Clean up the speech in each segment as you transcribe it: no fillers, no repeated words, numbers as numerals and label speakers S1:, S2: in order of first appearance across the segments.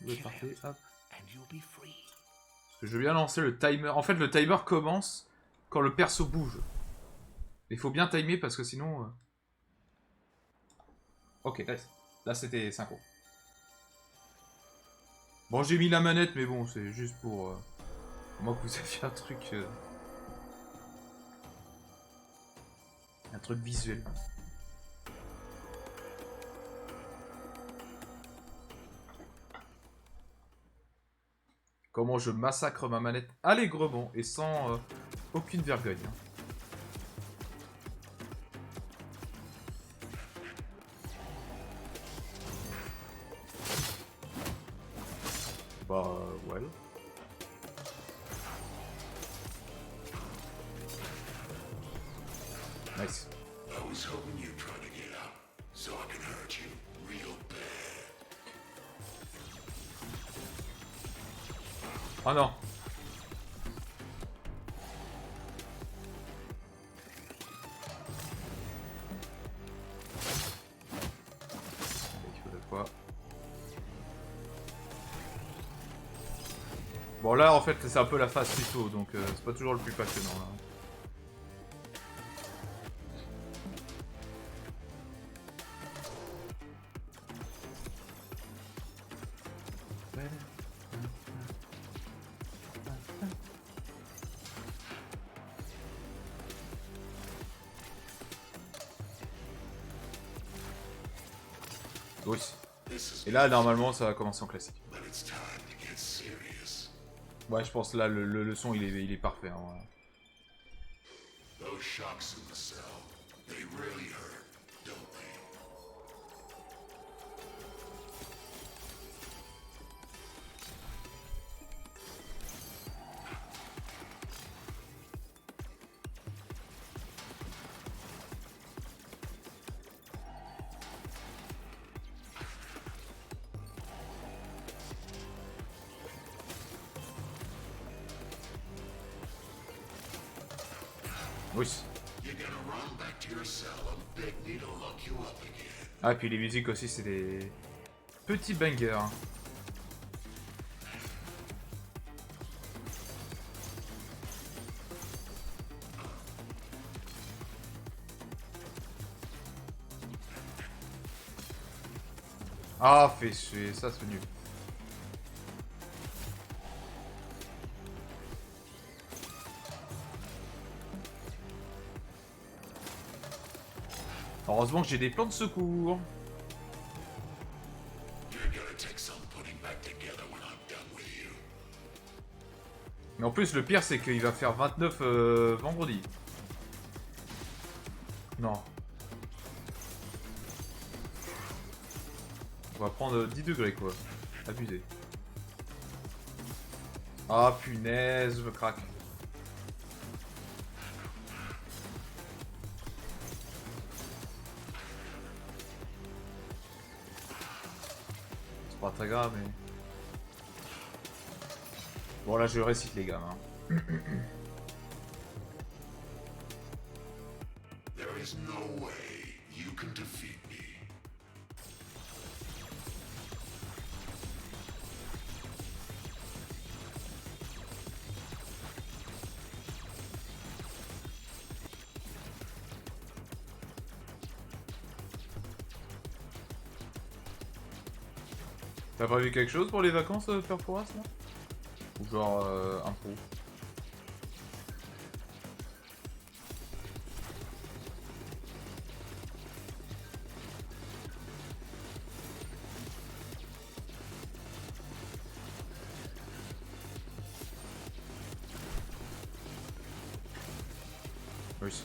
S1: Vous êtes parfait, hop. Parce que je veux bien lancer le timer. En fait, le timer commence quand le perso bouge. Il faut bien timer parce que sinon... Ok, nice. Là, c'était synchro. Bon, j'ai mis la manette, mais bon, c'est juste pour... moi que vous aviez un truc... un truc visuel. Comment je massacre ma manette allègrement et sans aucune vergogne. Hein. Bah, ouais. Nice. Oh non. Bon là en fait c'est un peu la phase tuto donc c'est pas toujours le plus passionnant là. Oui. Et là normalement ça va commencer en classique. Ouais je pense là le son il est parfait. Hein, Oui. Ah, puis les musiques aussi, c'est des petits bangers. Hein. Ah, fais chier, ça c'est nul. Heureusement que j'ai des plans de secours. Mais en plus, le pire, c'est qu'il va faire 29 vendredi. Non. On va prendre 10 degrés, quoi. Abusé. Ah, punaise, je me craque. C'est pas très grave, mais... Bon, là, je récite, les gars. Hein. T'as prévu quelque chose pour les vacances, Perforas, là? Ou genre, impro? Oui.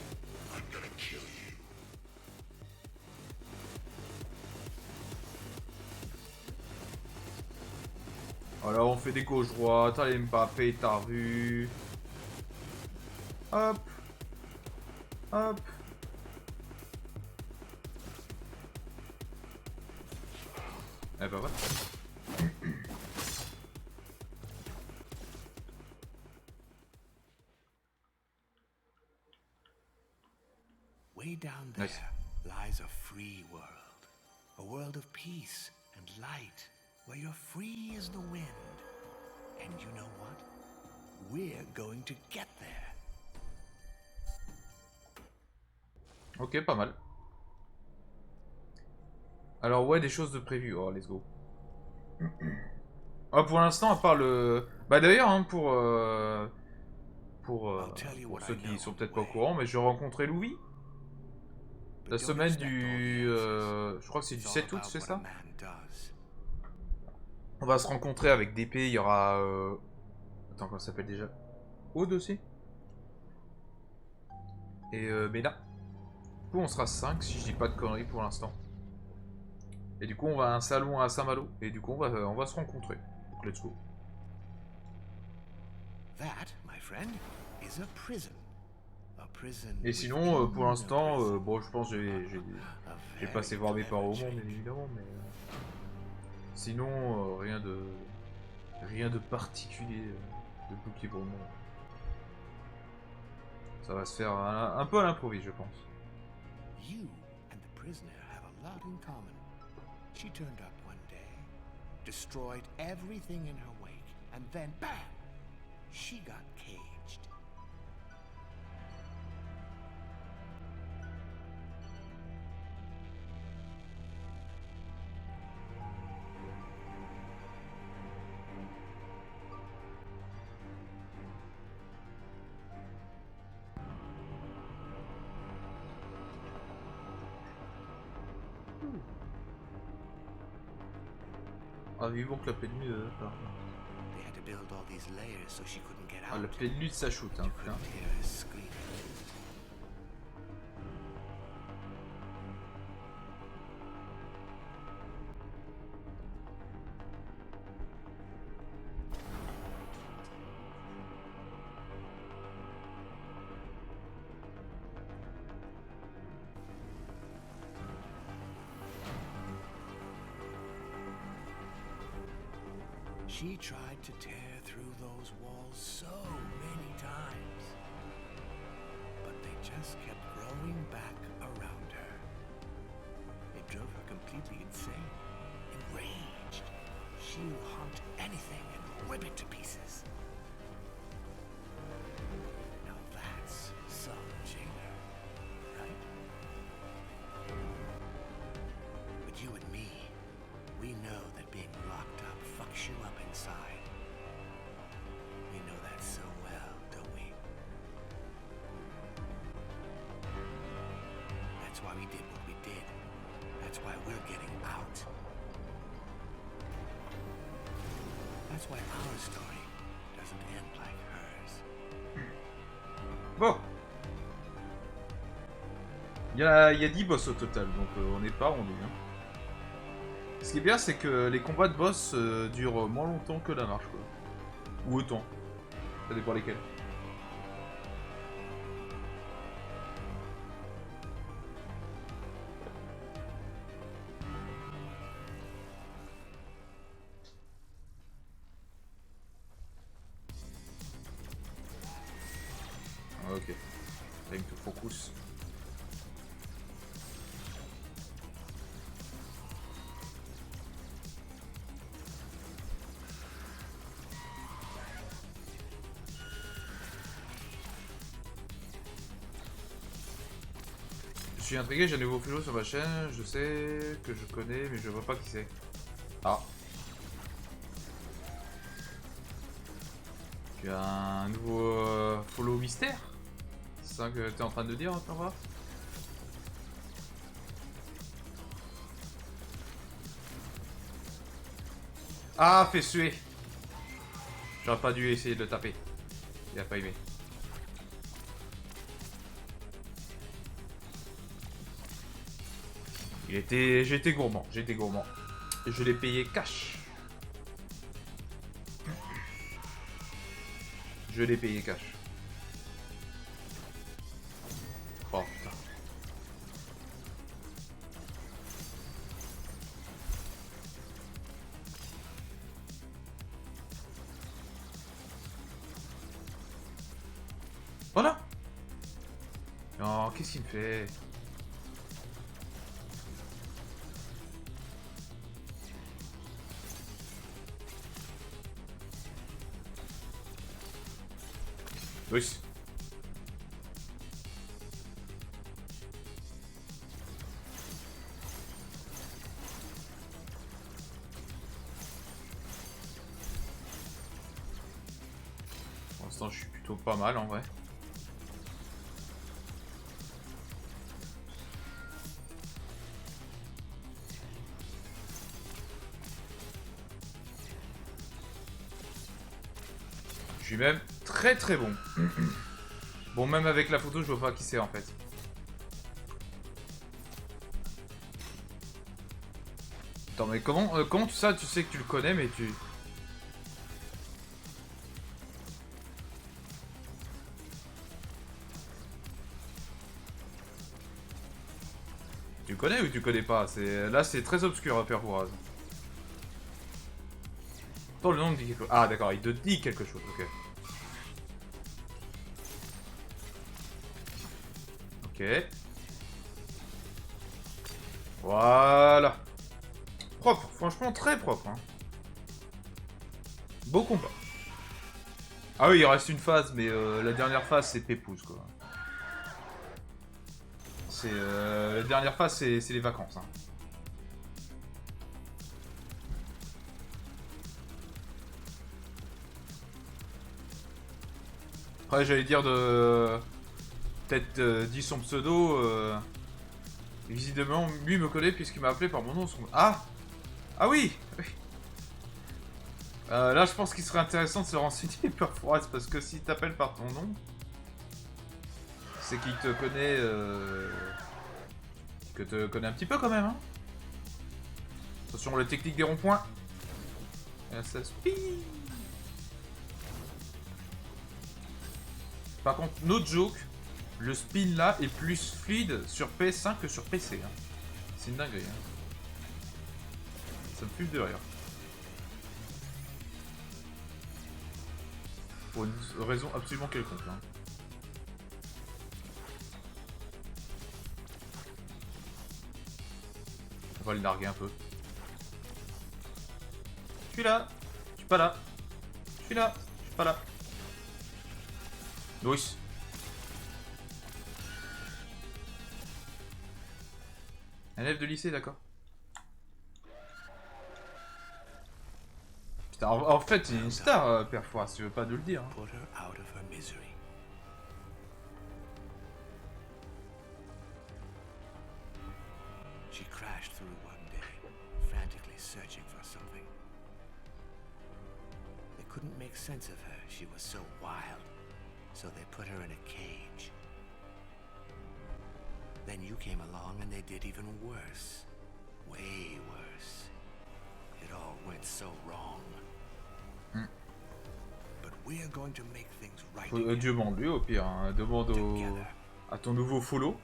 S1: Alors on fait des gauches droites, allez Mbappé, t'as vu. Hop. Hop. Eh ben voilà.
S2: Way down there lies a free world. A world of peace and light where you're free as the wind. And you know what? We're going to get there.
S1: Ok, pas mal. Alors ouais, des choses de prévues. Oh, let's go. Ah, pour l'instant, à part le... Bah d'ailleurs, hein, pour ceux qui sont peut-être pas au courant, mais j'ai rencontré Louis. La semaine du... je crois que c'est du 7 août, c'est ça? On va se rencontrer avec DP, il y aura... Attends, comment ça s'appelle déjà? Aude aussi? Et Mena. Du coup, on sera 5, si je dis pas de conneries pour l'instant. Et du coup, on va à un salon à Saint-Malo. Et du coup, on va se rencontrer. Donc, let's go.
S2: That, my friend, is a prison. A prison.
S1: Et sinon, pour l'instant, bon, je pense que j'ai passé voir mes parents au monde, bien évidemment, mais... sinon, rien de particulier de bloqué pour le moment. Ça va se faire un peu à l'improviste, je pense.
S2: You and the prisoner have a lot in common. She turned up one day, destroyed everything in her wake, and then bam! She got caged.
S1: Ah, vivons que la pleine nuit...
S2: They had to build all these layers so she couldn't get
S1: Ah,
S2: out.
S1: la pleine nuit, ça shoot, hein, putain.
S2: Couldn't hear her screaming. She tried to tear through those walls so many times, but they just kept growing back around her. It drove her completely insane. Enraged, she'll hunt anything and rip it to pieces. Now that's some jailer, right? But you and me, we know that being locked up fucks you up inside. We know that so well, don't we? That's why we did what we did. That's why we're getting out. That's why our story doesn't end like hers.
S1: Bon. Il y a 10 boss au total, donc on n'est pas rendu. Hein. Ce qui est bien, c'est que les combats de boss durent moins longtemps que la marche, quoi. Ou autant. Ça dépend lesquels. Ok. Time to focus. Je suis intrigué, j'ai un nouveau philo sur ma chaîne, je sais que je connais, mais je vois pas qui c'est. Ah. Tu as un nouveau follow mystère? C'est ça que tu es en train de dire, t'en vois? Ah, fait suer! J'aurais pas dû essayer de le taper. Il a pas aimé. J'étais gourmand, j'étais gourmand. Et je l'ai payé cash. Je l'ai payé cash. Oh putain. Voilà. Non, qu'est-ce qu'il me fait? Oui. Pour l'instant, je suis plutôt pas mal en vrai. Je suis même très très bon. Bon, même avec la photo, je vois pas qui c'est en fait. Attends, mais comment tu sais que tu le connais, mais tu... Tu connais ou tu connais pas? Là, c'est très obscur, Père Fouras. Attends, le nom me dit quelque chose. Ah, d'accord, il te dit quelque chose, ok. Ok. Voilà. Propre, franchement très propre. Hein. Beau combat. Ah oui, il reste une phase, mais la dernière phase, c'est pépouze, quoi. La dernière phase, c'est les vacances. Hein. Après, j'allais dire de... Peut-être dit son pseudo. Visiblement, lui me connaît puisqu'il m'a appelé par mon nom. Ah! Ah oui! Là, je pense qu'il serait intéressant de se renseigner par Fouras, parce que s'il t'appelle par ton nom, c'est qu'il te connaît... que te connaît un petit peu quand même, hein. Attention, la technique des ronds-points. Et là, ça spin. Par contre, no joke, le spin là est plus fluide sur PS5 que sur PC. Hein. C'est une dinguerie. Hein. Ça me fume de rire. Pour une raison absolument quelconque. Hein. On va le larguer un peu. Je suis là. Je suis pas là. Je suis là. Je suis pas là. Oui. Un élève de lycée, d'accord. Putain, en fait, il est une star, Père Fouras, si tu veux pas de le dire. Hein.
S2: Put her out of her misery. She crashed through one day, frantically searching for something. They couldn't make sense of her. She was so wild. So they put her in a cage. Then you came along and they did even worse. Way worse. It all went so wrong. But we're going to make things right.
S1: Demande-lui au pire. Hein. Demande à ton nouveau follow.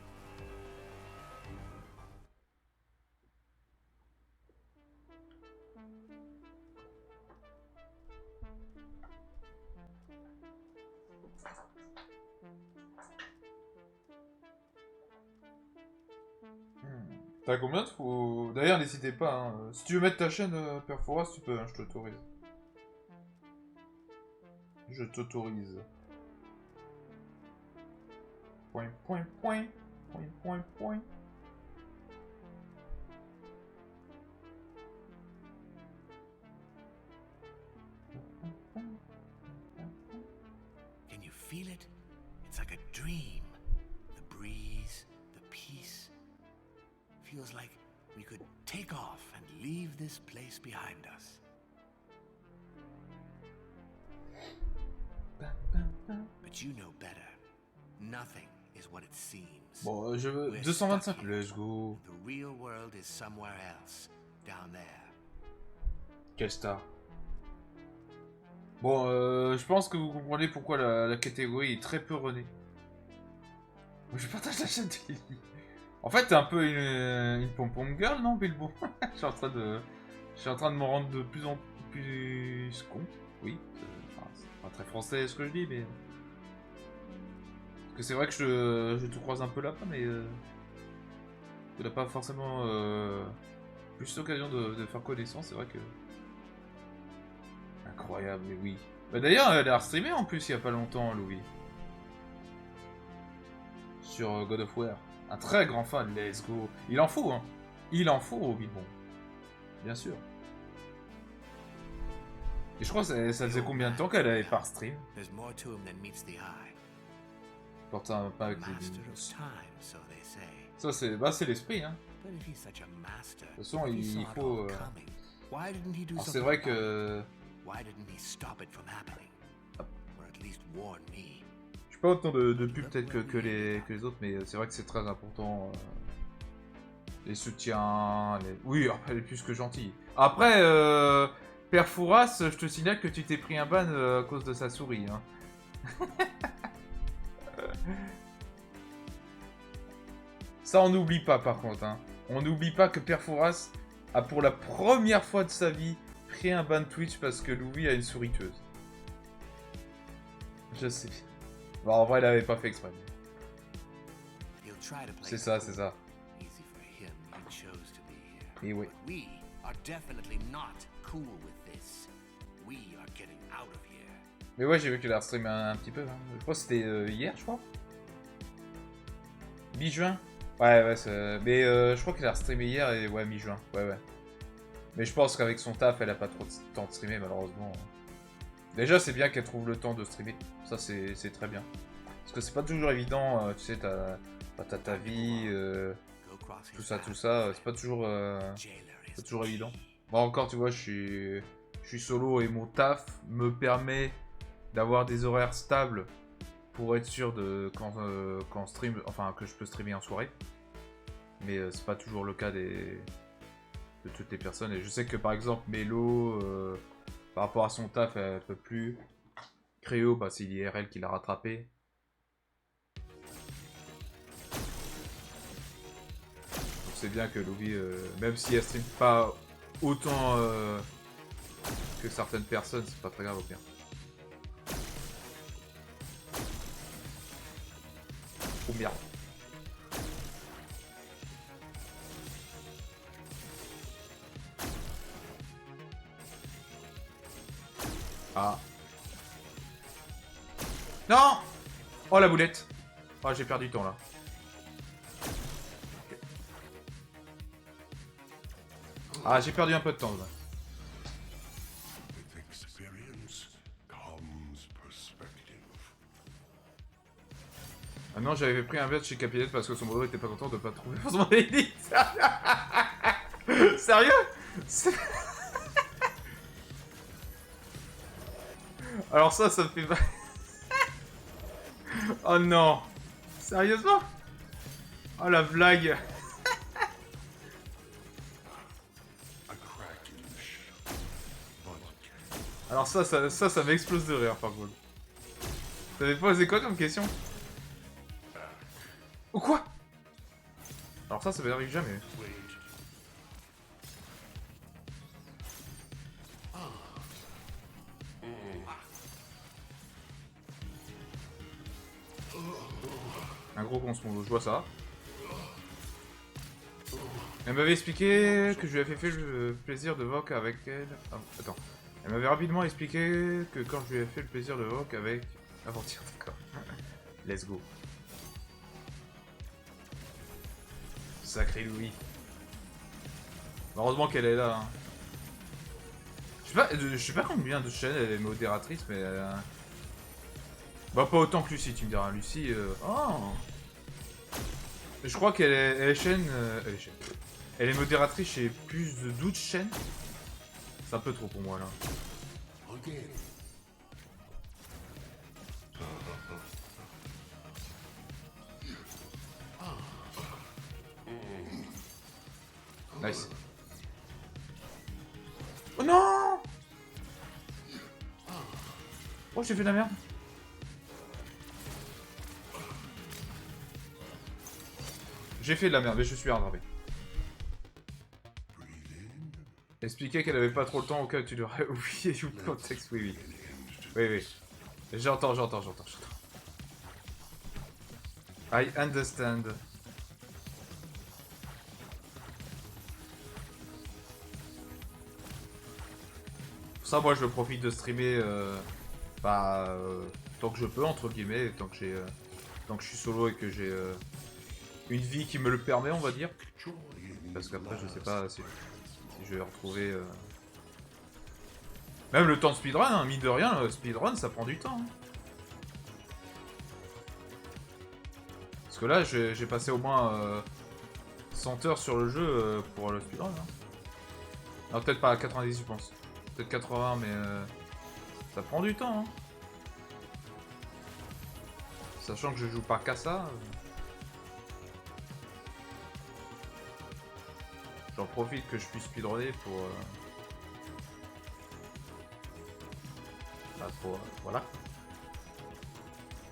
S1: T'as combien de faux... D'ailleurs, n'hésitez pas. Hein. Si tu veux mettre ta chaîne, Père Fouras, tu peux, hein, je t'autorise. Je t'autorise. Point, point, point. Point, point, point.
S2: Can you feel it? It's like a dream. The breeze, the peace. Feels like we could take off and leave this place behind us. But you know better. Nothing is what it seems.
S1: Bon, je veux
S2: We're
S1: 225,
S2: stuck here.
S1: let's go.
S2: The real world is somewhere else, down there.
S1: Quelle star. Bon, je pense que vous comprenez pourquoi la catégorie est très peu renée. Je partage la chaîne de Lily. En fait, t'es un peu une pom-pom girl, non, Bilbo? Je suis en train de m'en rendre de plus en plus compte. Oui, c'est pas très français ce que je dis, mais... Parce que c'est vrai que je te croise un peu là-bas, mais... Tu n'as pas forcément plus l'occasion de faire connaissance, c'est vrai que... Incroyable, mais oui. Bah d'ailleurs, elle a streamé en plus il y a pas longtemps, Louis. sur God of War. Un très grand fan, let's go. Il en faut, hein. Il en faut au Bilbon. Bien sûr. Et je crois que ça faisait combien de temps qu'elle avait par stream?
S2: There's more to him than meets the eye.
S1: Porte un pas avec les
S2: Master
S1: lunettes.
S2: of time, so they say.
S1: Ça, c'est bah, c'est l'esprit, hein.
S2: But if he's such a master,
S1: De toute façon,
S2: if he
S1: il
S2: saw it
S1: faut...
S2: all coming, why didn't he do
S1: Alors, c'est
S2: something
S1: vrai
S2: about it?
S1: que...
S2: Why didn't he stop it from happening? Or at least warn me?
S1: Je suis pas autant de pubs peut-être que les autres, mais c'est vrai que c'est très important. Les soutiens... Oui, après, elle est plus que gentille. Après, Père Fouras, je te signale que tu t'es pris un ban à cause de sa souris. Hein. Ça, on n'oublie pas, par contre. Hein. On n'oublie pas que Père Fouras a, pour la première fois de sa vie, pris un ban Twitch parce que Louis a une souris tueuse. Je sais. Bon, en vrai, il avait pas fait exprès.
S2: He'll try to play
S1: C'est ça, c'est ça.
S2: easy for him. He chose to be here.
S1: Et oui.
S2: But we are definitely not cool with this. We are getting out of here.
S1: Mais ouais, j'ai vu qu'il a streamé un petit peu. Hein. Je crois que c'était hier, je crois. Mi-juin. Ouais, mais je crois qu'il a streamé hier et ouais, mi-juin. Ouais. Mais je pense qu'avec son taf, elle a pas trop de temps de streamer, malheureusement. Déjà, c'est bien qu'elle trouve le temps de streamer. Ça, c'est très bien. Parce que c'est pas toujours évident, tu sais, t'as ta vie, tout ça, c'est pas toujours évident. Bon, encore, tu vois, je suis solo et mon taf me permet d'avoir des horaires stables pour être sûr de quand stream, enfin que je peux streamer en soirée. Mais c'est pas toujours le cas de toutes les personnes. Et je sais que par exemple Mélo, par rapport à son taf, elle peut plus. Créo, bah, c'est l'IRL qui l'a rattrapé. Donc c'est bien que Louis, même si elle stream pas autant que certaines personnes, c'est pas très grave au pire. Oh merde. Ah. Non! Oh la boulette. Oh, j'ai perdu du temps là. Ah, j'ai perdu un peu de temps là.
S3: With experience comes perspective.
S1: Ah non, j'avais pris un verre chez Capilette parce que son boulot était pas content de pas trouver forcément d'élite. Sérieux? Alors ça me fait... Oh non. Sérieusement? Oh la blague. Alors ça m'explose de rire par contre. T'avais posé quoi comme question? Ou quoi? Alors ça m'arrive jamais. Un gros con je vois ça. Elle m'avait expliqué que je lui avais fait le plaisir de Vogue avec elle. Oh, attends. Elle m'avait rapidement expliqué que quand je lui ai fait le plaisir de Vogue avec... Avant-hier, d'accord. Let's go. Sacré Louis. Heureusement qu'elle est là. Hein. Je sais pas combien de chaînes elle est modératrice, mais... Bah pas autant que Lucie, tu me diras. Lucie... Oh. Je crois qu'elle est chaîne... Elle est modératrice chez plus de 12 chaînes. C'est un peu trop pour moi là. Nice. Oh non! Oh, j'ai fait de la merde. J'ai fait de la merde, mais je suis rattrapé. Expliquer qu'elle avait pas trop le temps auquel tu devrais oublier tout le contexte, oui. Oui. J'entends. I understand. Pour ça, moi, je profite de streamer tant que je peux, entre guillemets, tant que j'ai Tant que je suis solo et que j'ai une vie qui me le permet, on va dire. Parce qu'après, je sais pas si je vais retrouver... Même le temps de speedrun, hein, mine de rien, le speedrun, ça prend du temps. Hein. Parce que là, j'ai passé au moins 100 heures sur le jeu pour le speedrun. Hein. Non, peut-être pas à 90, je pense. Peut-être 80, mais ça prend du temps. Hein. Sachant que je joue pas qu'à ça. J'en profite que je puisse speedrunner pour... voilà.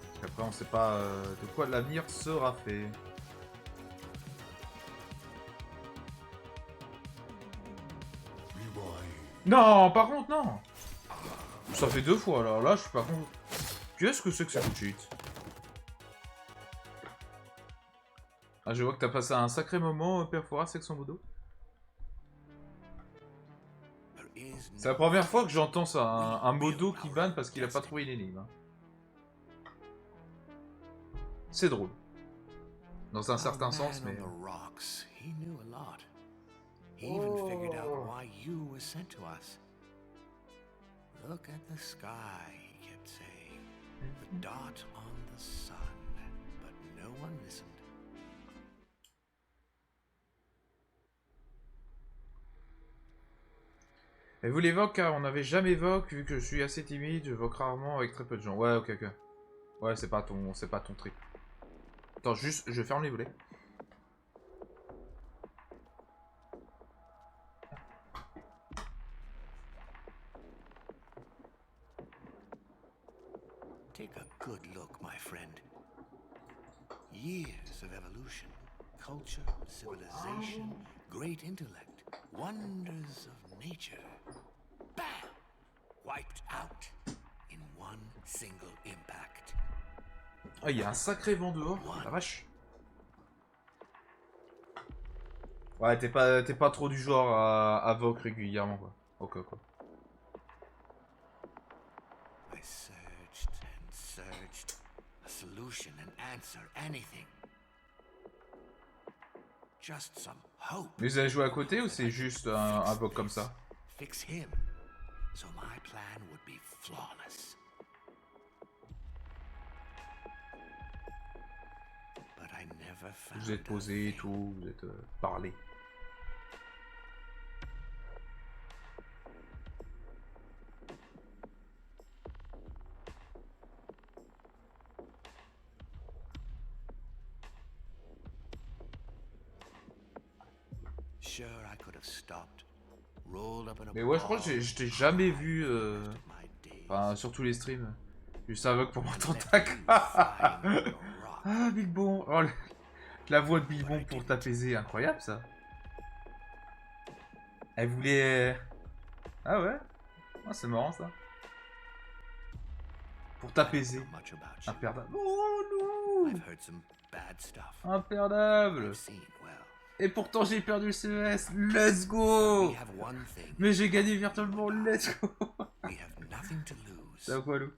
S1: Parce qu'après on sait pas de quoi l'avenir sera fait. Non, par contre non. Ça fait 2 fois alors là je suis pas con. Qu'est-ce que c'est que ce coup de cheat? Ah, je vois que t'as passé un sacré moment Perforas avec son modo. C'est la première fois que j'entends ça, un modo qui banne parce qu'il a pas trouvé une énigme. Hein. C'est drôle. Dans un certain sens, mais...
S2: Look at the sky, he kept saying. The dot on the sun. But no one listened.
S1: Et vous l'évoquez car on n'avait jamais évoqué, vu que je suis assez timide, je voque rarement avec très peu de gens. Ouais, ok. Ouais, c'est pas ton trip. Attends, juste, je ferme les volets.
S2: Take a good look, my friend. Years of evolution, culture, civilization, great intellect, wonders of nature. Bam! Wiped out in one single impact.
S1: Ah, il y a un sacré vent dehors, la vache. Ouais, t'es pas trop du genre à vogue régulièrement, quoi. Ok, quoi.
S2: I searched and searched. A solution, an answer, anything. Just some hope.
S1: Mais vous avez joué à côté ou c'est juste un vogue comme ça?
S2: Fix him. So my plan would be flawless. But I never found
S1: Vous êtes posé et tout, vous êtes parlé. Mais ouais, je crois que je t'ai jamais vu enfin, sur tous les streams. Juste aveugle pour m'entendre tac. Ah, Bilbon. Oh, la voix de Bilbon pour t'apaiser, incroyable ça. Elle voulait... Ah ouais, ah, c'est marrant ça. Pour t'apaiser. Imperdable. Oh non. Imperdable. Et pourtant j'ai perdu le CES. Let's go. Mais j'ai gagné virtuellement. Let's go. Ça quoi, Lou?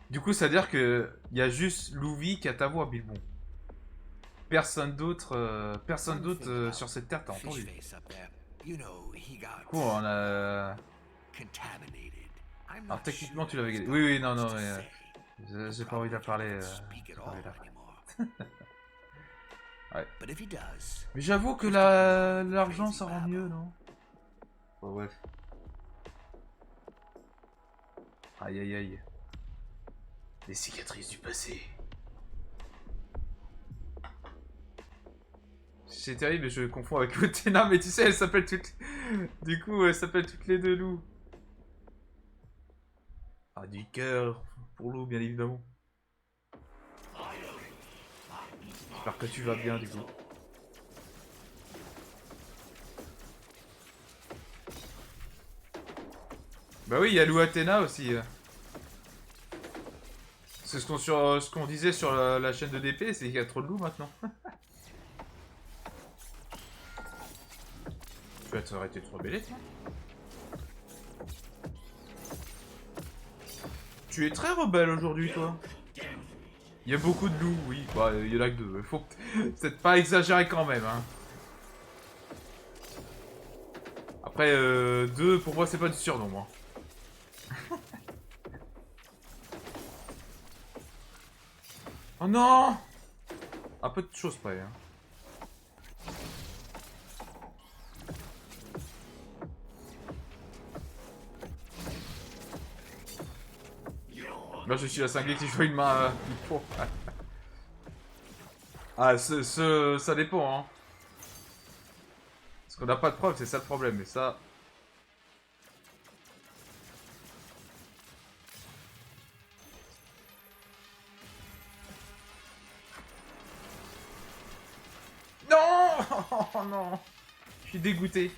S1: Du coup, ça veut dire que il y a juste Louvi qui a ta voix, Bilbon. Personne d'autre sur cette terre t'a entendu. Du coup, on a... Alors techniquement tu l'avais gagné. Oui, non, mais j'ai pas envie d'en parler. Ouais. Mais j'avoue que l'argent ça rend mieux, non? Oh, bref. Aïe aïe aïe. Les cicatrices du passé. C'est terrible, mais je confonds avec Otena, mais tu sais, elles s'appellent toutes... Du coup, elles s'appellent toutes les deux loups. Ah, du cœur pour Lou, bien évidemment. J'espère que tu vas bien, du coup. Bah oui, il y a Lou Athéna aussi. C'est ce qu'on disait sur la chaîne de DP, c'est qu'il y a trop de loups maintenant. Tu vas t'arrêter de te rebeller, toi. tu es très rebelle aujourd'hui, toi. Il y a beaucoup de loups, oui. Bah, il y en a que deux. Faut peut-être pas exagérer quand même, hein. Après, deux, pour moi, c'est pas du surnombre. Oh non! Un peu de choses près, hein. Là, je suis la cinglée qui joue une main. Ah, ça dépend, hein. Parce qu'on n'a pas de preuve, c'est ça le problème. Mais ça... Non! Oh non! Je suis dégoûté.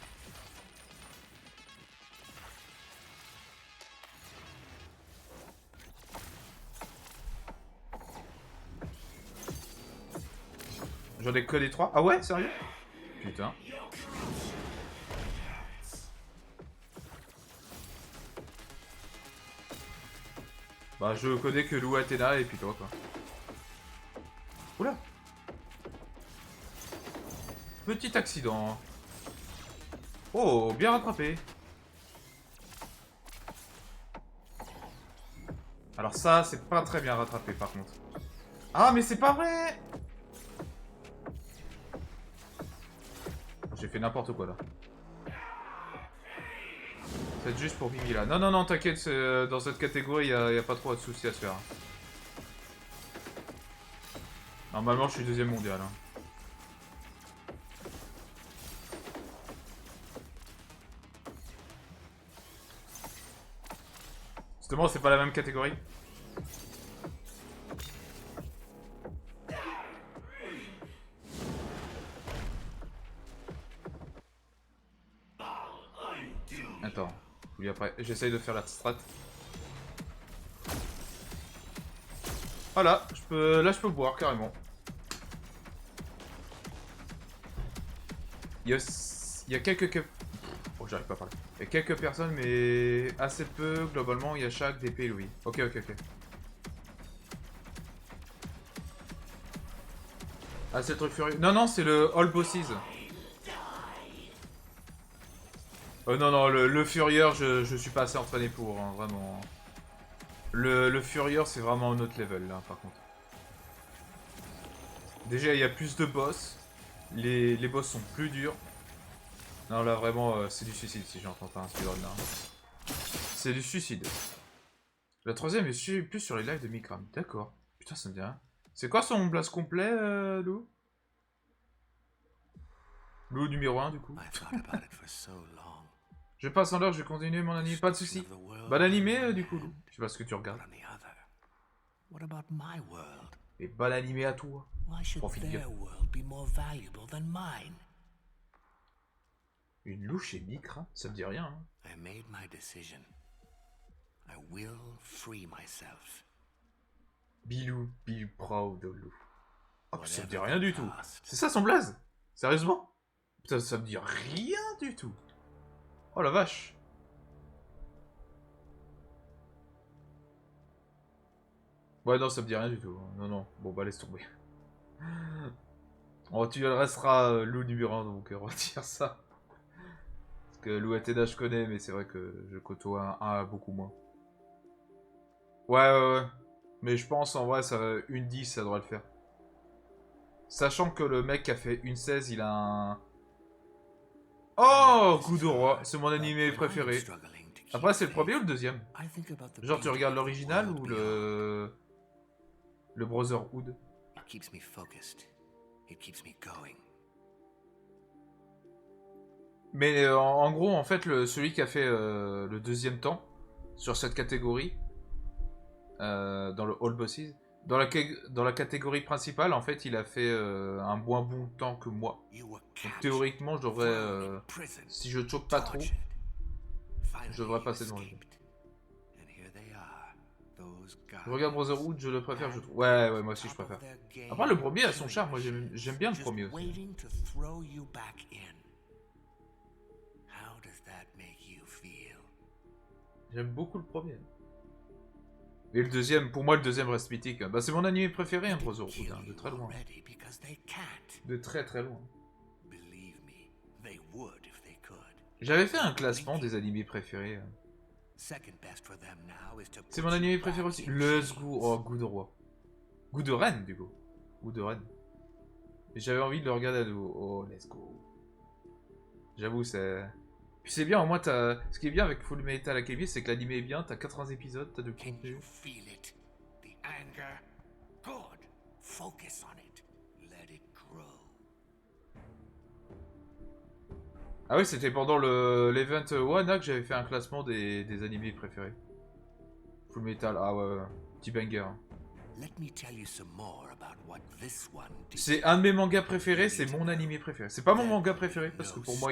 S1: J'en ai que les 3. Ah ouais, sérieux? Putain. Bah, je connais que Lou Athéna et puis toi, quoi. Oula! Petit accident. Oh, bien rattrapé. Alors ça, c'est pas très bien rattrapé, par contre. Ah, mais c'est pas vrai! J'ai fait n'importe quoi, là. C'est juste pour Bibi, là. Non, non, non, t'inquiète, dans cette catégorie, y a pas trop de soucis à se faire. Normalement, je suis deuxième mondial. Hein. Justement, c'est pas la même catégorie. Attends, oui après, j'essaye de faire la strat. Voilà, là je peux boire carrément. Il y a quelques... Oh, j'arrive pas à parler. Il y a quelques personnes, mais assez peu, globalement, il y a chaque d'épée Louis. Ok, ok, ok. Ah, c'est le truc furieux. Non, non, c'est le All Bosses. Non, non, le Furieur, je suis pas assez entraîné pour, hein, vraiment. Le Furieur, c'est vraiment un autre level, là, par contre. Déjà, il y a plus de boss. Les boss sont plus durs. Non, là, vraiment, c'est du suicide, si j'entends pas un speedrun, là. C'est du suicide. La troisième est plus sur les lives de Mikram. D'accord. Putain, ça me dit rien. C'est quoi son blast complet, Lou? Lou numéro 1, du coup. Je passe en l'heure, je vais continuer mon anime. Pas de soucis. Bon animé, du coup, Lou. Je sais pas ce que tu regardes. Et bon animé à toi. Profite bien. Une louche chez Mikra? Ça me dit rien, hein.
S2: I made my decision. I will free myself.
S1: Bilou, be proud of Lou. Oh, ça me dit rien du tout. C'est ça son blaze? Sérieusement? Putain, ça me dit rien du tout. Oh la vache. Ouais, non, ça me dit rien du tout. Non, non. Bon, bah laisse tomber. Oh, tu resteras Lou numéro 1, donc on va dire ça. Parce que Lou Athéna, je connais, mais c'est vrai que je côtoie un beaucoup moins. Ouais, ouais, ouais. Mais je pense, en vrai, une 10, ça devrait le faire. Sachant que le mec qui a fait une 16, il a un... Oh, Coup de Roi, c'est mon animé préféré. Après, c'est le premier ou le deuxième? Genre, tu regardes l'original ou le Brotherhood? Mais en gros, en fait, celui qui a fait le deuxième temps sur cette catégorie, dans le All Bosses, dans la catégorie principale, en fait, il a fait un moins bon temps que moi. Donc théoriquement, je devrais, si je choque pas trop, je devrais passer devant lui. Je regarde Brotherhood, je le préfère, je trouve. Ouais, ouais, moi aussi je préfère. Après, le premier a son charme, moi j'aime bien le premier aussi. J'aime beaucoup le premier. Et le deuxième, pour moi, le deuxième reste mythique. Bah, c'est mon anime préféré, hein,
S2: They
S1: Brotherhood,
S2: kill
S1: hein, de
S2: you
S1: très loin.
S2: already because they can't.
S1: De très très loin.
S2: Believe me, they would if they could.
S1: J'avais fait un classement des animés préférés.
S2: Second best for them now is to
S1: C'est
S2: put
S1: mon
S2: you
S1: animé
S2: back
S1: préféré aussi.
S2: in
S1: Let's
S2: jail.
S1: go. Oh, Goût de Roi. Goût de Reine, du coup. Goût de Reine. Et j'avais envie de le regarder à nouveau. Oh, let's go. J'avoue, c'est... Puis c'est bien, au moins, t'as... Ce qui est bien avec Full Metal Alchemist, c'est que l'animé est bien, t'as 80 épisodes, t'as de
S2: Can
S1: contenu.
S2: you feel it? The anger? Good. Focus on it. Let it grow.
S1: Ah oui, c'était pendant l'event One que j'avais fait un classement des animés préférés. Full Metal, ah ouais, ouais. Petit banger. Hein.
S2: Let me tell you some more about what this one did.
S1: C'est un de mes mangas préférés, c'est mon animé préféré. C'est pas mon manga préféré, parce que pour moi,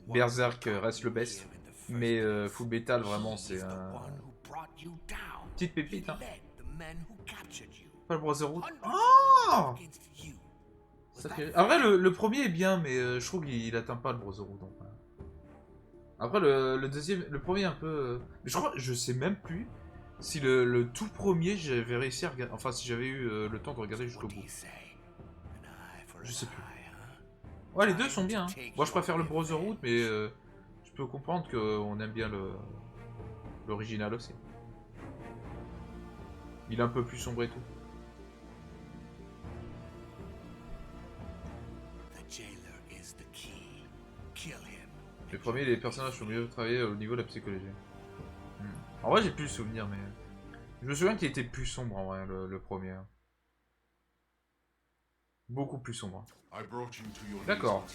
S1: Berserk reste le best. Mais Full Metal, vraiment, c'est un... Petite pépite, hein. Pas le Brotherhood. Oh Après, le premier est bien, mais je trouve qu'il atteint pas le Brotherhood. Donc, après, le deuxième... Le premier, un peu... Je crois... Je sais même plus si le tout premier, j'avais réussi à regarder... Enfin, si j'avais eu le temps de regarder jusqu'au bout. Je sais plus. Ouais, les deux sont bien. Hein. Moi, je préfère le Brotherhood, mais je peux comprendre qu'on aime bien l'original aussi. Il est un peu plus sombre et tout. Le premier, les personnages sont mieux travaillés au niveau de la psychologie. En vrai, j'ai plus le souvenir, mais... Je me souviens qu'il était plus sombre, en vrai, le premier. Beaucoup plus sombre. D'accord.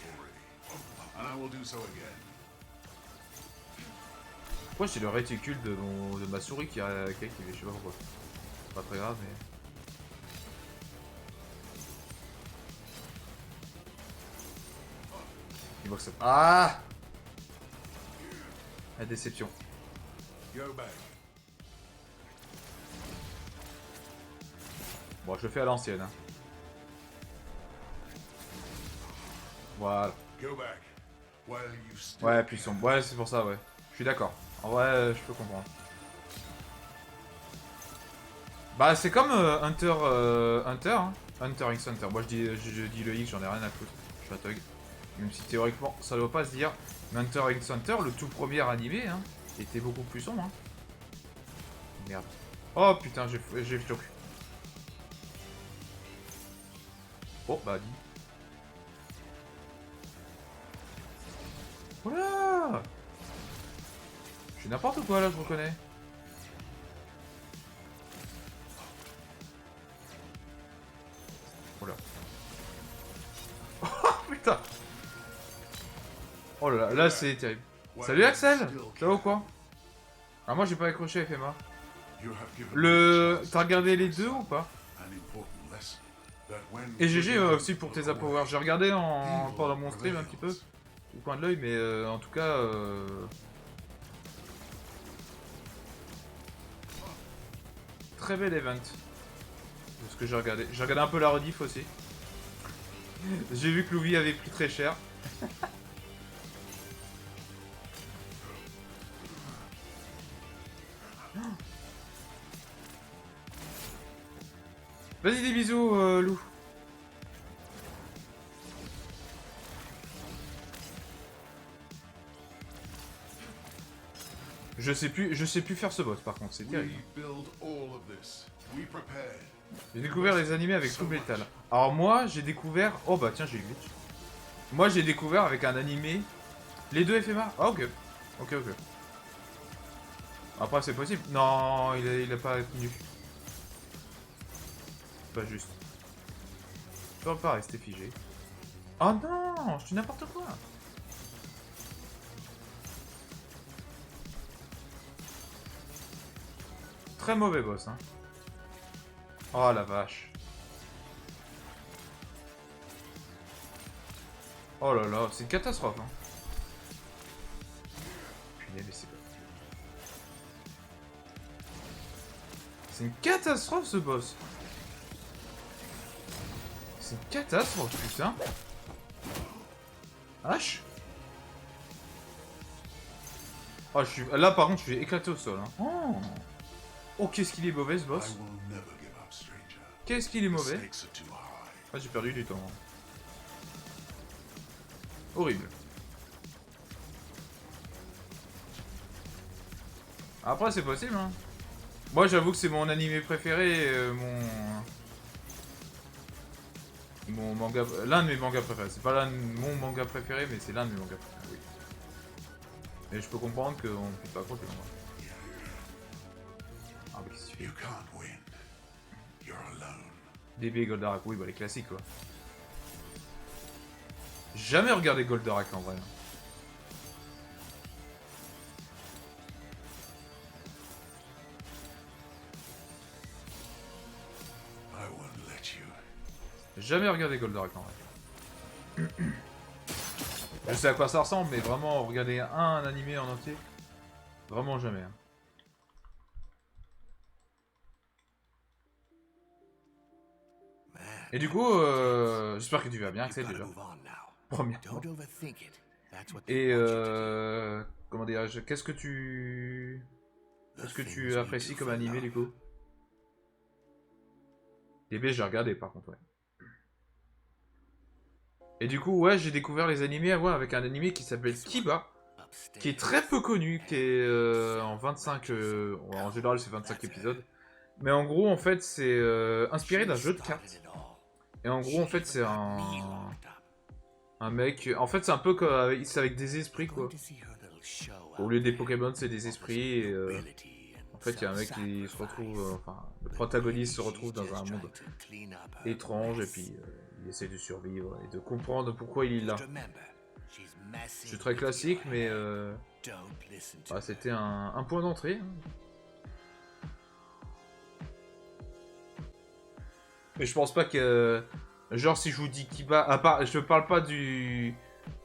S1: Pourquoi j'ai le réticule de ma souris qui a activé, je sais pas pourquoi. C'est pas très grave, mais... Il voit que ça... Ah! La déception. Bon, je le fais à l'ancienne. Hein. Voilà. Ouais, puis sombre. Ouais, c'est pour ça, ouais. Je suis d'accord. En vrai, je peux comprendre. Bah, c'est comme Hunter, hein. Hunter x Hunter. Moi, je dis le X, j'en ai rien à foutre. Je suis un thug. Même si théoriquement, ça doit pas se dire. Mais Hunter x Hunter, le tout premier animé, hein, était beaucoup plus sombre. Hein. Merde. Oh putain, j'ai choqué. Oh, bah, dis. Voilà. Je fais n'importe quoi là, je reconnais. Oh là. Oh putain. Oh là là, là c'est terrible. Salut Axel. Ça va ou quoi? Ah moi j'ai pas accroché FMA. T'as regardé les deux ou pas? Et GG aussi pour tes appowers. J'ai regardé pendant mon stream un petit peu. Au coin de l'œil, mais en tout cas... Très bel event. De ce que j'ai regardé. J'ai regardé un peu la rediff aussi. J'ai vu que Louis avait pris très cher. Vas-y des bisous Lou. Je sais plus faire ce boss par contre, c'est terrible. J'ai découvert les animés avec Full Metal. Alors moi, j'ai découvert... Oh bah tiens, j'ai glitch. Moi, j'ai découvert avec un animé... Les deux FMA. Ah ok. Ok. Après, c'est possible. Non, il a pas tenu. Pas juste. Je peux pas rester figé. Oh non, je dis n'importe quoi. Très mauvais boss, hein. Oh la vache. Oh là là, c'est une catastrophe, hein. Putain, mais c'est pas... C'est une catastrophe, ce boss. C'est une catastrophe, putain. H. Oh, là, par contre, je suis éclaté au sol, hein. Oh. Oh, qu'est-ce qu'il est mauvais ce
S3: I
S1: boss.
S3: will never give up, stranger.
S1: Qu'est-ce qu'il est
S3: The
S1: mauvais.
S3: stakes are too high.
S1: Ah, j'ai perdu du temps. Horrible. Après, c'est possible, hein. Moi, j'avoue que c'est mon animé préféré, mon manga... L'un de mes mangas préférés. C'est pas mon manga préféré, mais c'est l'un de mes mangas préférés, oui. Et je peux comprendre qu'on puisse pas accrocher, moi. Ah, mais qu'est-ce que tu
S3: You
S1: fais?
S3: can't win. You're alone.
S1: DB et Goldarak, oui, bah les classiques, quoi. Jamais regardé Goldarak, en vrai.
S3: I won't let you.
S1: Jamais regardé Goldarak, en vrai. Je sais à quoi ça ressemble, mais vraiment, regarder un animé en entier, vraiment jamais. Hein.
S2: Man,
S1: Et du coup, j'espère que tu vas bien,
S2: you
S1: Axel,
S2: gotta
S1: déjà.
S2: move on now.
S1: Premièrement.
S2: Don't overthink it. That's what they
S1: Et
S2: want you to
S1: comment dirais-je, qu'est-ce que tu...
S2: do.
S1: Qu'est-ce que
S2: The things
S1: tu
S2: we
S1: apprécies
S2: do
S1: comme
S2: for
S1: animé,
S2: love.
S1: du coup? DB, j'ai regardé, par contre, ouais. Et du coup, ouais, j'ai découvert les animés avec un animé qui s'appelle Kiba, qui est très peu connu, qui est en 25... en général, c'est 25 épisodes. Mais en gros, en fait, c'est inspiré d'un jeu de cartes. Et en gros, en fait, c'est un mec... En fait, c'est un peu comme... C'est avec des esprits, quoi. Au lieu des Pokémon, c'est des esprits, et... en fait, il y a un mec qui se retrouve... enfin, le protagoniste se retrouve dans un monde étrange, et puis il essaie de survivre, et de comprendre pourquoi il est là. C'est très classique, mais... bah, c'était un point d'entrée. Hein. Mais je pense pas que... genre, si je vous dis Kiba... À part, je parle pas du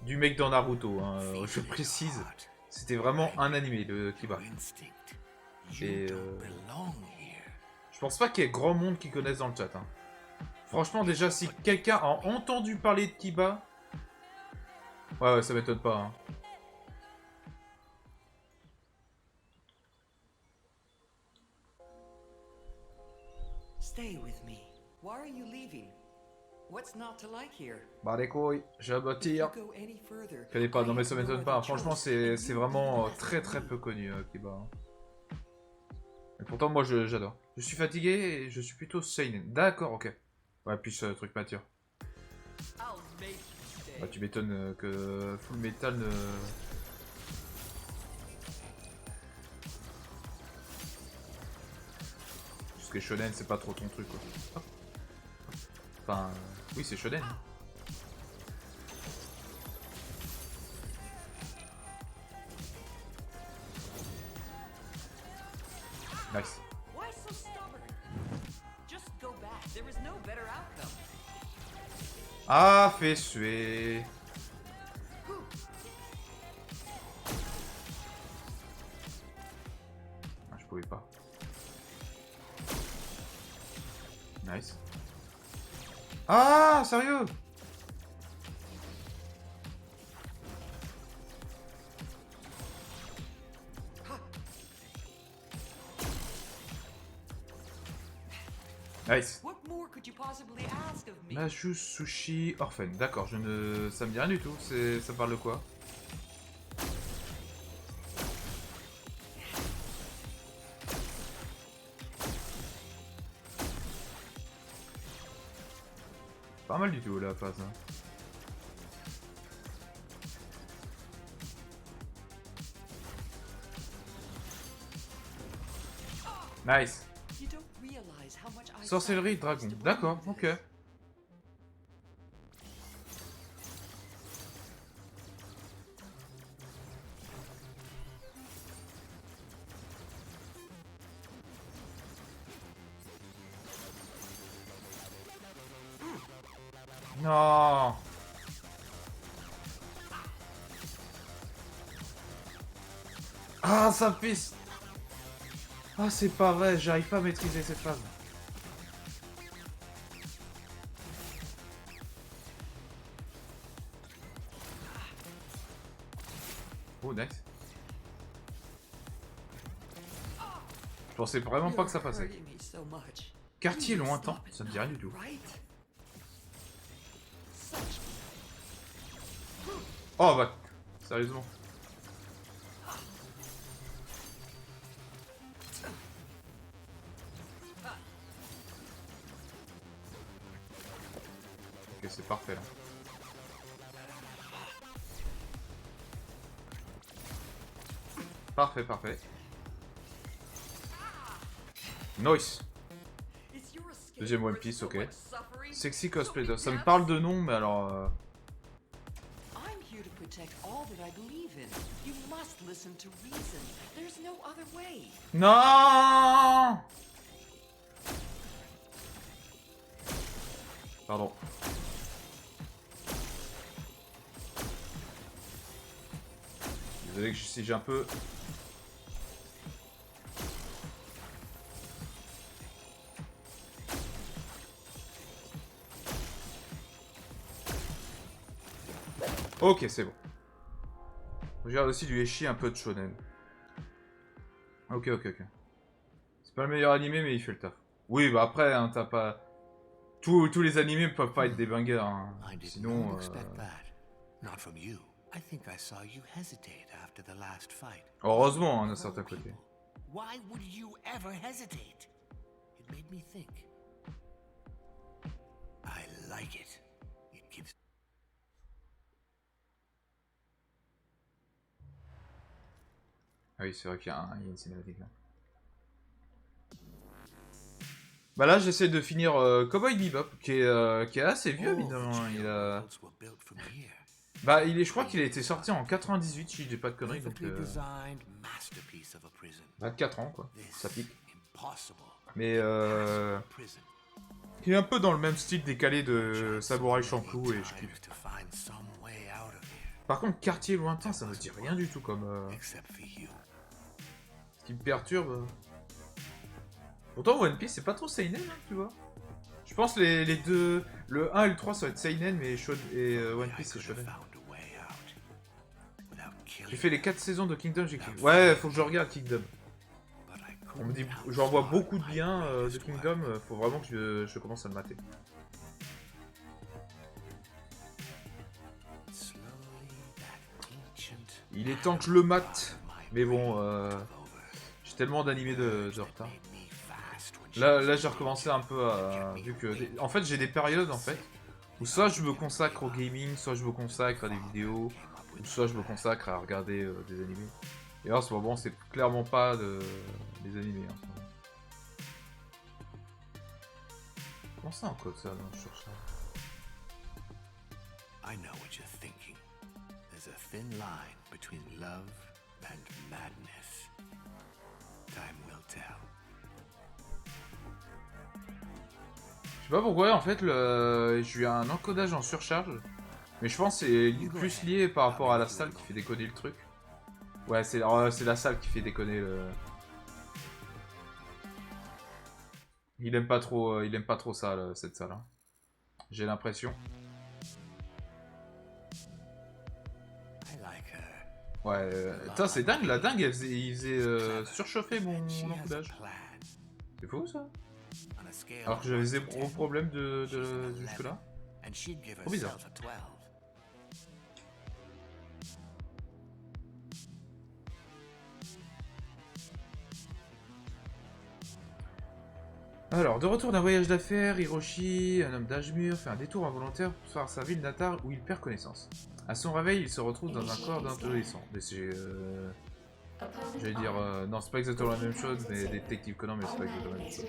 S1: mec dans Naruto, hein, je précise. C'était vraiment un animé, le Kiba. Et je pense pas qu'il y ait grand monde qui connaisse dans le chat. Hein. Franchement, déjà, si quelqu'un a entendu parler de Kiba... Ouais, ça m'étonne pas. Hein.
S4: Stay with me. Why are you leaving? What's not to like here?
S1: Bah les couilles, j'ai un
S4: If you
S1: bâtir.
S4: go any further,
S1: Je connais pas, non mais ça
S4: I have no
S1: m'étonne pas.
S4: other
S1: Franchement,
S4: choice,
S1: c'est
S4: and you
S1: vraiment
S4: will be
S1: très
S4: left
S1: peu
S4: with
S1: connu, Kiba. Hein. Et pourtant, moi, j'adore. Je suis fatigué et je suis plutôt seinen. D'accord, ok. Ouais, puis ce truc m'attire.
S4: me. I'll make you stay.
S1: Bah, tu m'étonnes que Full Metal ne... Parce que shonen, c'est pas trop ton truc, quoi. Hop. Enfin, oui, c'est shonen. Nice.
S4: Why so stubborn? Just go back. There is no better outcome.
S1: Ah, fais suer. Ah, je pouvais pas. Nice. Ah, sérieux? Nice.
S4: What more could you possibly ask of me?
S1: Maju Sushi Orphan. D'accord, je ne... ça me dit rien du tout. Ça parle de quoi? Pas mal du tout la phase. Hein. Nice.
S4: You don't realize how much I
S1: Sorcellerie
S4: sacrificed
S1: dragon.
S4: to bring
S1: D'accord,
S4: you
S1: ok.
S4: this.
S1: Non. Ah, ça pisse. Ah, c'est pas vrai, j'arrive pas à maîtriser cette phase. Oh, nice. Je pensais vraiment pas que ça passait.
S4: Hurting me so much.
S1: Quartier
S4: Please
S1: lointain,
S4: stop it
S1: ça me dit
S4: now,
S1: rien du tout.
S4: right?
S1: Oh bah, sérieusement. Ok, c'est parfait là. Parfait, parfait. Nice.
S4: It's your escape
S1: Deuxième One
S4: where
S1: Piece,
S4: so
S1: ok.
S4: much suffering,
S1: Sexy
S4: so
S1: cosplay.
S4: many
S1: Ça me
S4: deaths.
S1: parle de nom, mais alors...
S4: I'm here to protect all that I believe in. You must listen to reason. There's no other way.
S1: Non. Pardon. Désolé que si j'ai un peu... Ok, c'est bon. Je regarde aussi du Eshi, un peu de shonen. Ok, ok, ok. C'est pas le meilleur animé, mais il fait le taf. Oui, bah après, hein, t'as pas... Tous les animés peuvent pas être des bangers, hein.
S2: I did
S1: Sinon...
S2: not expect that. Not from you. I think I saw you hesitate after the last fight.
S1: Heureusement, hein, d'un certain côté.
S2: People, why would you ever hesitate? It made me think. I like it. It gives
S1: Ah oui, c'est vrai qu'il y a une cinématique là. Bah là, j'essaie de finir Cowboy Bebop, qui est assez vieux,
S2: all the
S1: évidemment. Il a...
S2: worlds were built from here.
S1: Bah, je crois qu'il a été sorti en 98, si je dis pas de conneries, donc...
S2: Perfectly designed masterpiece of a prison.
S1: 24 ans, quoi.
S2: This
S1: Ça pique.
S2: impossible.
S1: Mais
S2: Prison.
S1: il est un peu dans le même style décalé de Samurai Champloo, et je kiffe.
S2: To find some way out of here,
S1: Par contre, Quartier Lointain, ça me dit rien du tout comme...
S2: except for you.
S1: Ce qui me perturbe... Pourtant, One Piece, c'est pas trop seinen, hein, tu vois. Je pense les deux... Le 1 et le 3, ça va être seinen, mais One
S2: I
S1: Piece, c'est
S2: could have
S1: shonen.
S2: found a way out without
S1: J'ai
S2: killing
S1: fait les 4 saisons de Kingdom, j'ai kiffé. Ouais, faut que je regarde Kingdom.
S2: but I
S1: On me dit,
S2: couldn't
S1: j'en vois
S2: outsmart
S1: beaucoup de
S2: my
S1: bien de
S2: greatest
S1: Kingdom,
S2: weapon.
S1: faut vraiment que je commence à le mater.
S2: Slowly, that ancient
S1: Il est temps que je le mate,
S2: part of my
S1: mais bon,
S2: brain took over.
S1: j'ai tellement d'animés de retard.
S2: Made me fast when she
S1: Là,
S2: was
S1: j'ai recommencé un peu à... Vu que... En fait, j'ai des périodes, en fait, où soit je me consacre au gaming, soit je me consacre à des vidéos, ou soit je me consacre à regarder des animés. Et là, en ce moment, c'est clairement pas des animés. Hein, en ce moment. Comment ça, encore ça, non, sur ça?
S2: I know what you're thinking. There's a thin line between love and madness. Time will tell.
S1: Je sais pas pourquoi, en fait, j'ai eu un encodage en surcharge. Mais je pense que c'est plus lié par rapport à la salle qui fait déconner le truc. Ouais, c'est la salle qui fait déconner le... Il aime pas trop ça, cette salle. Hein. J'ai l'impression.
S2: I like her.
S1: Ouais, putain, c'est dingue, la dingue, il faisait surchauffer mon
S2: She has a
S1: encodage.
S2: plan.
S1: C'est fou, ça?
S2: On a scale
S1: Alors
S2: of
S1: que j'avais
S2: 1 to
S1: zéro
S2: 10,
S1: problème
S2: she's an 11,
S1: jusque-là.
S2: and she'd give
S1: Trop bizarre.
S2: herself a 12.
S1: Alors, de retour d'un voyage d'affaires, Hiroshi, un homme d'âge mûr, fait un détour involontaire vers sa ville natale où il perd connaissance. À son réveil, il se retrouve dans un corps d'adolescent. Mais c'est... J'allais dire... non, c'est pas exactement la même chose, mais Détective Conan, mais c'est pas exactement la même chose.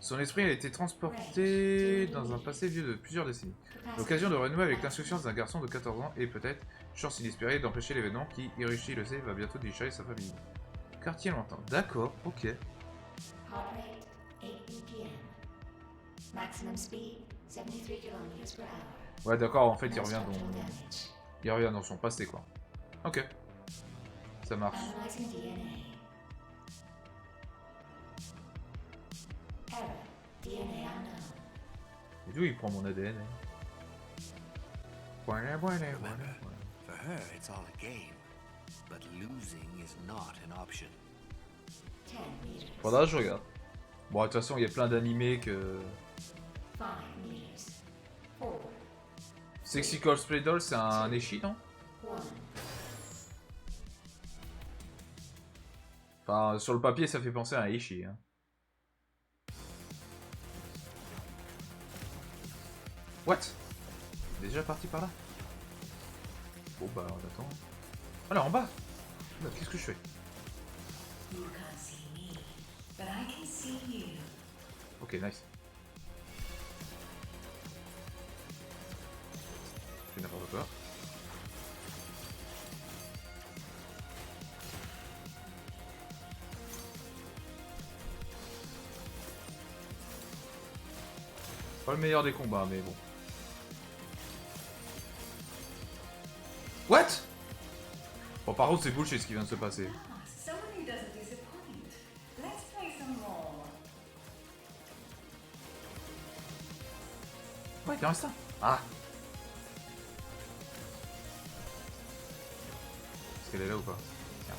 S1: Son esprit a été transporté dans un passé vieux de plusieurs décennies. L'occasion de renouer avec l'insouciance d'un garçon de 14 ans et peut-être, chance inespérée d'empêcher l'événement qui, Hiroshi le sait, va bientôt déchirer sa famille. Quartier lointain. D'accord, ok.
S5: Heart rate 8 BPM. Maximum speed 73 km per hour.
S1: Ouais, d'accord, en fait, il
S5: No
S1: revient
S5: structural
S1: dans...
S5: damage.
S1: Il revient dans son passé, quoi. Ok. Ça marche.
S5: Analyzing DNA. Error. DNA unknown.
S1: Et d'où il prend mon ADN hein. Voilà.
S2: For her, it's all a game. But losing is not an option.
S5: 10 meters.
S1: Faudra que je regarde. Bon, de toute façon, il y a plein d'animés que...
S5: 5 meters. 4.
S1: Sexy Cosplay Doll, c'est un Eshi, non?
S5: 1.
S1: Enfin, sur le papier, ça fait penser à un Eshi. Hein. What? Déjà parti par là? Bon bah, on attend. Alors, en bas! Là, qu'est-ce que je fais?
S5: You can't see me, but I can see you.
S1: Ok, nice. Je fais n'importe quoi. Pas le meilleur des combats, mais bon. What? Bon, par contre, c'est bullshit ce qui vient de se passer.
S5: Ah, someone who doesn't disappoint. Let's play some more.
S1: Ouais, il en reste un. Ah. Est-ce qu'elle est là ou pas? Tiens.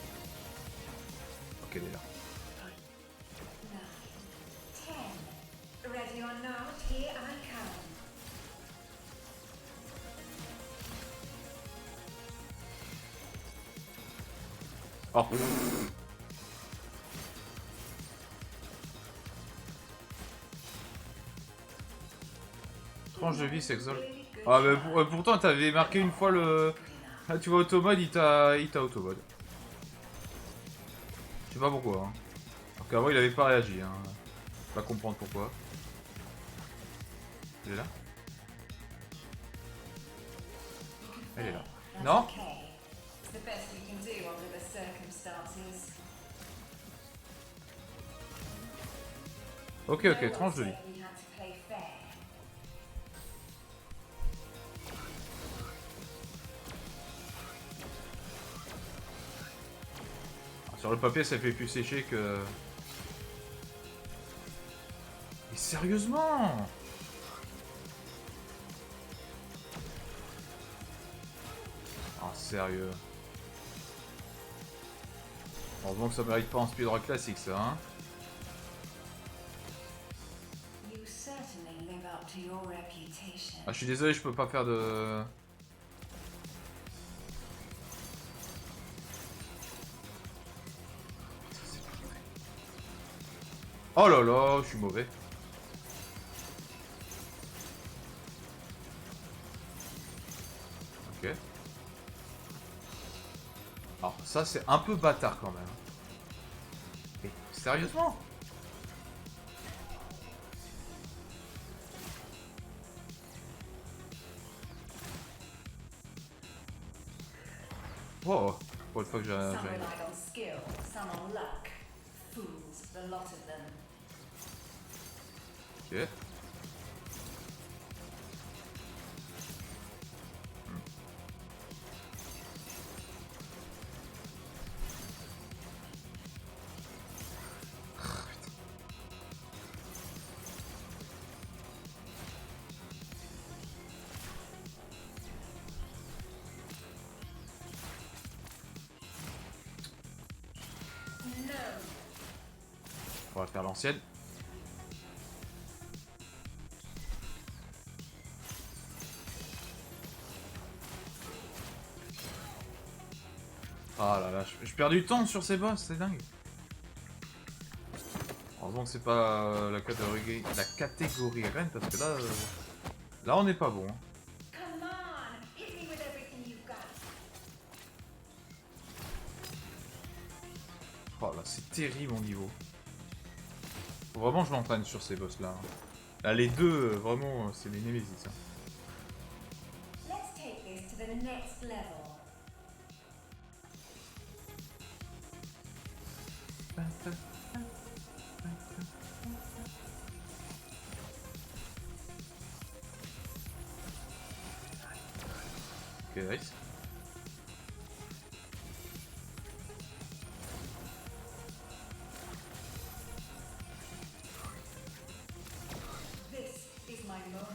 S1: Ok, elle est là.
S5: 9, 10. Ready or not, here I come.
S1: Oh. Tranche de vie, c'est exol. Ah, bah, pourtant, t'avais marqué une fois le... Ah, tu vois, automode, il t'a automode. Je sais pas pourquoi. Hein. Alors qu'avant, il avait pas réagi. Hein. Je vais pas comprendre pourquoi. Elle est là? Elle est là. Non?
S5: Okay. It's the best we can do under the circumstances.
S1: Ok, ok, tranche de vie.
S5: We had to play fair.
S1: Sur le papier, ça fait plus sécher que... Mais sérieusement? Oh, sérieux. Heureusement que ça mérite pas un speedrun classique, ça, hein.
S5: You certainly live up to your reputation.
S1: Ah, je suis désolé, je peux pas faire de... Oh là là, je suis mauvais. Ok. Alors ça c'est un peu bâtard quand même. Mais sérieusement? Wow, pour une fois que j'ai...
S5: Some relied on skill, some on luck. Fools, the lot of them.
S1: Ok.
S5: No.
S1: On va faire l'ancienne. Ah là là, je perds du temps sur ces boss, c'est dingue. Heureusement que c'est pas la catégorie reine, parce que là, là on n'est pas bon. Hein.
S5: Come on, hit me with everything you've got.
S1: Oh là, c'est terrible mon niveau. Faut vraiment que je m'entraîne sur ces boss là. Là, les deux, vraiment, c'est mes némésis. Hein.
S5: Let's take this to the next level.
S1: Ok, nice.
S5: This is my moment.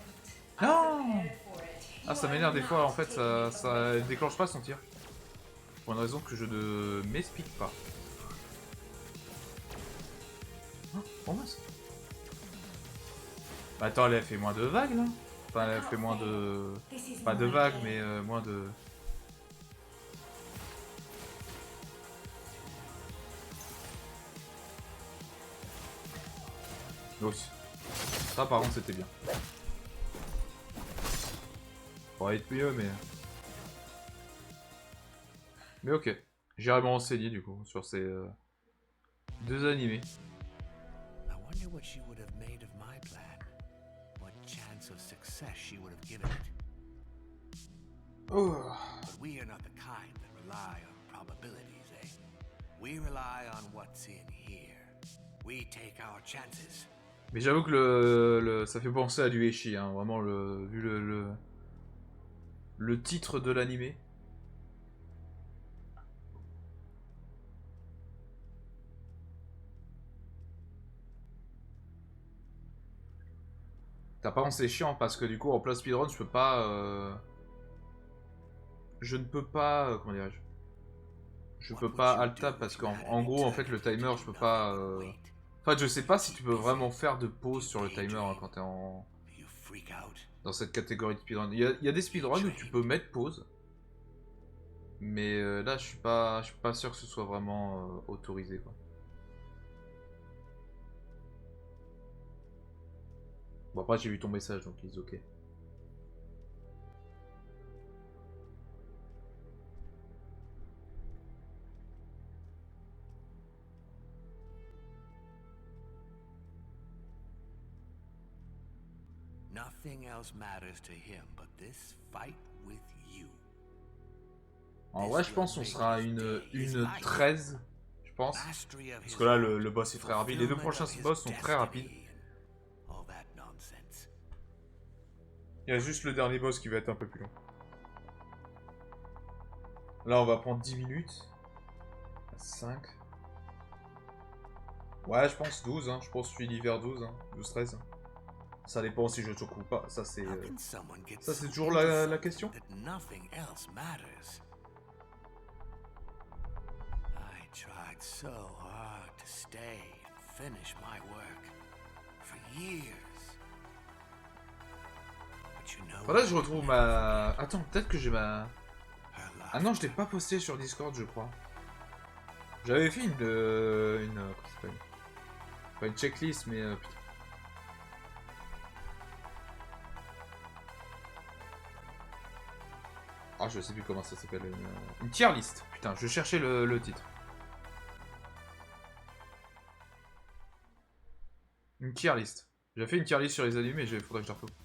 S1: Non!
S5: I'm prepared for it.
S1: Ah, ça
S5: You
S1: m'énerve
S5: are
S1: des fois, en
S5: not
S1: fait,
S5: taking
S1: ça
S5: it
S1: déclenche pas son tir. Pour une raison que je ne m'explique pas. Oh mince. Bah, attends, elle a fait moins de vagues là. Enfin, elle a fait moins de...
S5: This is
S1: Pas de
S5: my
S1: vagues,
S5: game.
S1: mais moins de... Aussi. Ça par contre c'était bien. Pourrait être mieux mais... Mais ok. J'irai me renseigner du coup sur ces deux animés.
S2: I wonder what she would have made of my plan. What chance of success she would have given it.
S1: Oh.
S2: But we are not the kind that rely on probabilities, eh? We rely on what's in here. We take our chances.
S1: Mais j'avoue que ça fait penser à du Eshi, hein, vraiment vu le titre de l'animé. Par contre c'est chiant parce que du coup en plein speedrun je peux pas... Je ne peux pas... comment dirais-je? Je peux pas alt tab parce qu'en gros en fait le timer je peux pas... En fait je sais pas si tu peux vraiment faire de pause sur le timer hein, quand t'es en...
S2: You freak out.
S1: Dans cette catégorie de speedrun. Il y a des speedruns où tu peux mettre pause. Mais là je suis pas sûr que ce soit vraiment autorisé quoi. Bon après j'ai vu ton message donc il est ok.
S2: Nothing else matters to him but this fight with you.
S1: En vrai je pense qu'on sera à une 13. Je pense. Parce que là le boss est très rapide. Les deux prochains boss sont très rapides. Il y a juste le dernier boss qui va être un peu plus long. Là on va prendre 10 minutes. 5. Ouais je pense 12 hein. Je pense que je suis l'hiver 12 hein. 12-13. Ça dépend si je choque ou pas. Ça c'est toujours la question.
S2: Tried so hard to stay and finish my work for years. But you know,
S1: Voilà, je retrouve ma... Attends, peut-être que j'ai ma... Ah non, je l'ai pas posté sur Discord, je crois. J'avais fait une... Comment ça s'appelle? Pas une checklist, mais... putain. Ah, je sais plus comment ça s'appelle. Une tier list. Putain, je cherchais le titre. Une tier list. J'ai fait une tier list sur les animés, mais il faudrait que je la retrouve.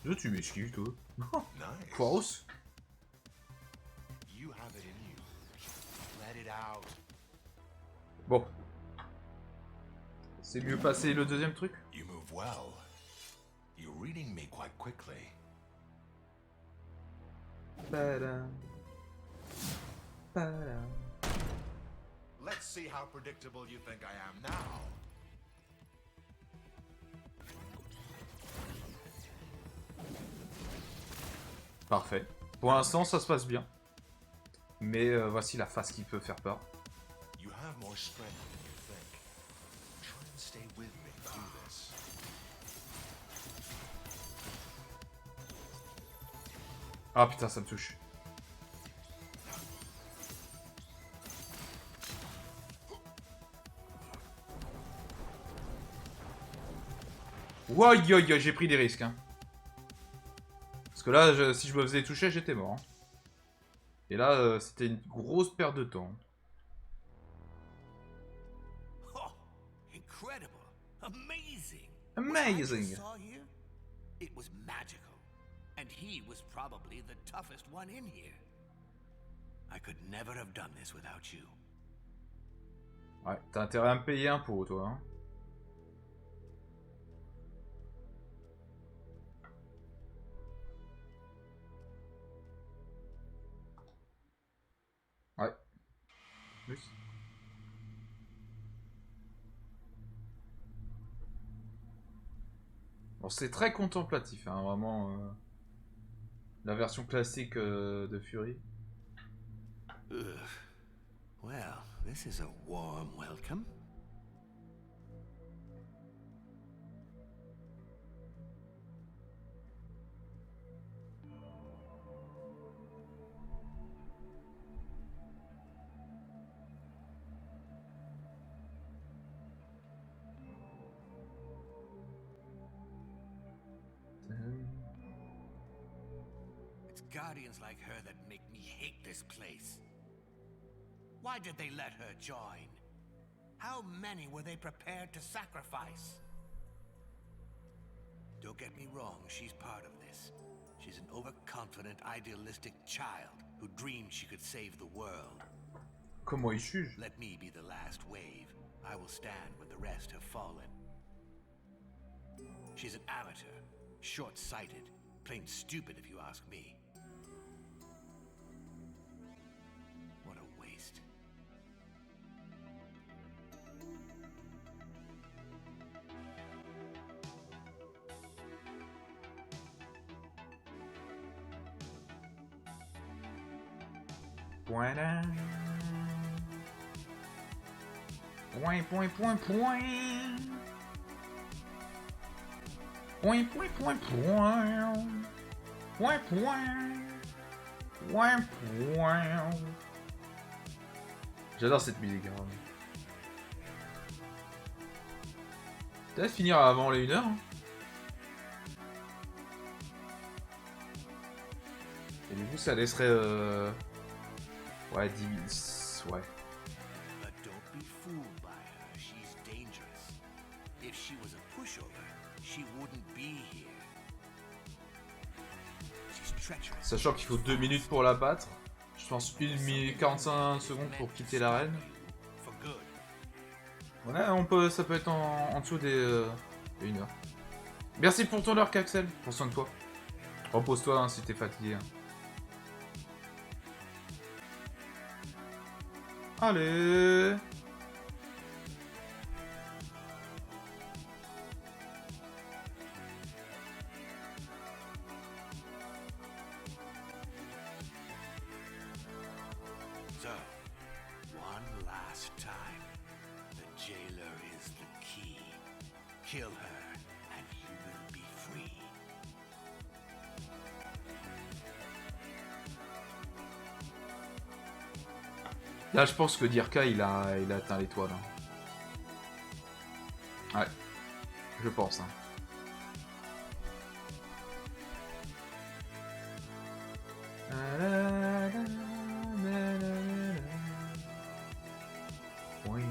S1: Je tu m'esquives, toi.
S3: Nice.
S1: Poiros.
S3: You have it in you. Let it out.
S1: Bon. C'est mieux passer le deuxième truc?
S3: You move well. You're reading me quite quickly.
S1: Padam. Padam.
S3: Let's see how predictable you think I am now.
S1: Parfait. Pour l'instant, ça se passe bien. Mais voici la phase qui peut faire peur.
S3: You have more strength than you think. Try and stay with me through this.
S1: Ah putain, ça me touche. Ouah, j'ai pris des risques. Hein. Parce que là, si je me faisais toucher, j'étais mort. Hein. Et là, c'était une grosse perte de temps.
S2: Oh, incredible, amazing.
S1: Amazing.
S2: What I just saw here, it was magical, and he was probably the toughest one in here. I could never have done this without you.
S1: Ouais, t'as intérêt à me payer un pot, toi. Hein. Ouais. Plus. Bon, c'est très contemplatif, hein, vraiment. La version classique de Fury.
S2: Ugh. Well, this is a warm welcome. It's guardians like her that make me hate this place. Why did they let her join? How many were they prepared to sacrifice? Don't get me wrong, she's part of this. She's an overconfident, idealistic child who dreamed she could save the world.
S1: Comment il juge?
S2: Let me be the last wave. I will stand when the rest have fallen. She's an amateur, short-sighted, plain stupid if you ask me. What a waste.
S1: Voilà. Point, point, point, point. Point, point, point, point. Point, point. Point, point. J'adore cette musique. Hein. Peut-être finir avant les 1h. Hein. Et du coup, ça laisserait. Ouais, 10 minutes. Ouais.
S2: But don't be fooled by her. She's dangerous. If she was a pushover, she wouldn't be here. She's treacherous.
S1: Sachant qu'il faut 2 minutes pour la battre. Je pense 1 minute 45 secondes pour quitter l'arène.
S2: For good.
S1: Ouais, on peut, ça peut être en dessous des 1 heure. Merci pour ton heure, Caxel. Prends soin de toi. Repose-toi hein, si t'es fatigué. Hein. Allez.
S2: So, one last time. The jailer is the key. Kill her, and you will be free.
S1: Là, je pense que Dirka, il a atteint l'étoile. Hein. Ouais. Je pense. Hein. Oui.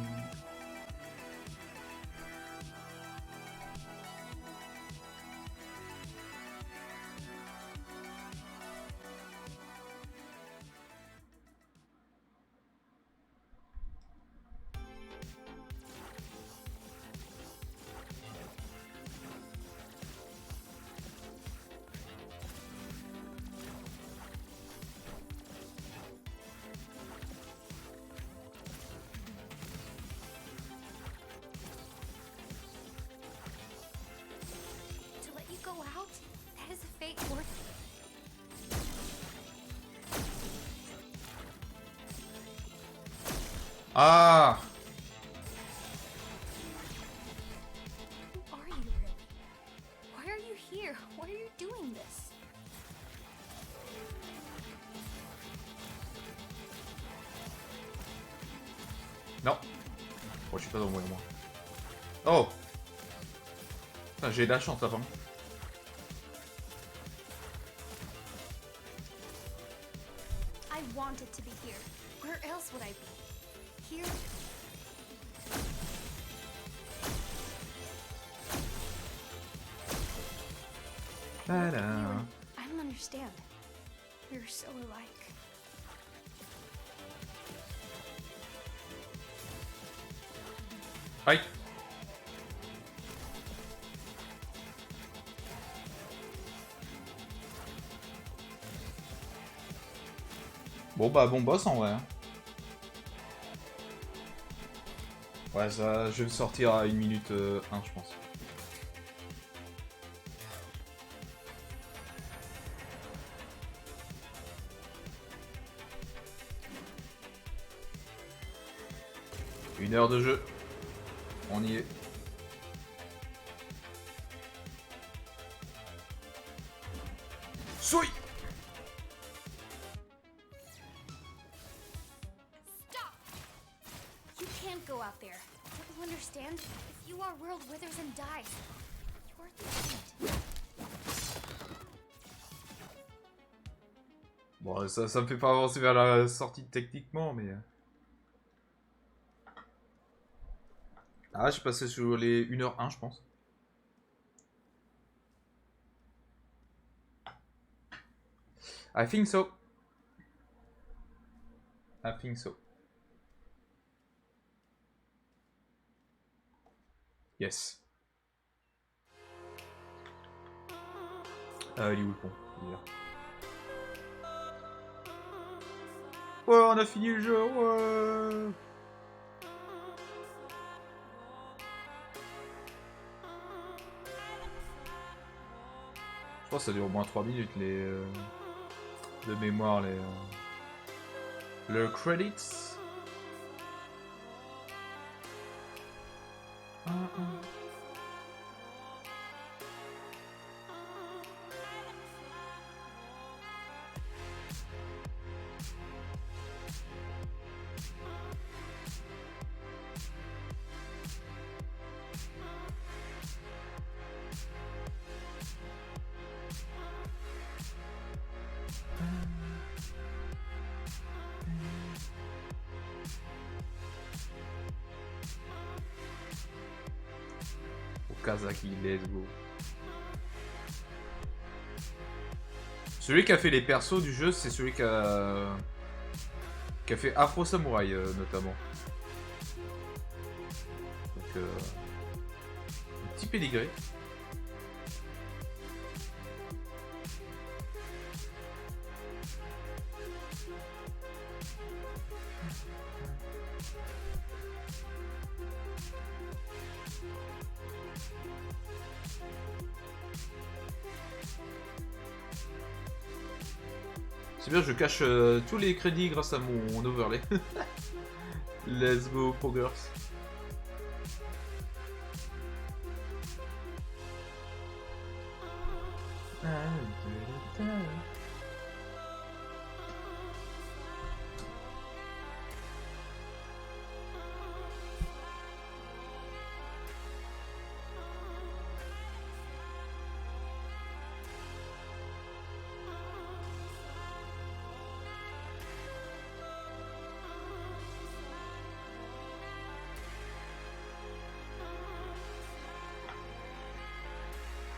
S6: To let you go out? That is a fate worth.
S1: Ah.
S6: Who are you really? Why are you here? Why are you doing this?
S1: Non. Oh, je suis pas dans le bon moi. Oh. Putain, j'ai de la chance avant.
S6: I wanted to be here. Where else would I be? Here?
S1: Ta-da.
S6: I don't understand. We're so alike.
S1: Aïe. Bon bah bon boss en vrai. Hein. Ouais ça, je vais le sortir à 1 minute 1 je pense. 1 heure de jeu. On y est. Souille.
S6: Stop! You can't go out there. Don't you understand? If you our world withers and dies, you're the end.
S1: Bon, ça me fait pas avancer vers la sortie techniquement, mais... Ah, je suis passé sur les 1h01, je pense. I think so. I think so. Yes. Il est où le pont? Il est là. Ouais, on a fini le jeu, ouais. Je pense que ça dure au moins 3 minutes, les... de mémoire, les... le credits. Okazaki, let's go. Celui qui a fait les persos du jeu, c'est celui qui a fait Afro Samurai notamment. Donc un petit pédigré. C'est bien, je cache tous les crédits grâce à mon overlay. Let's go, Poggers.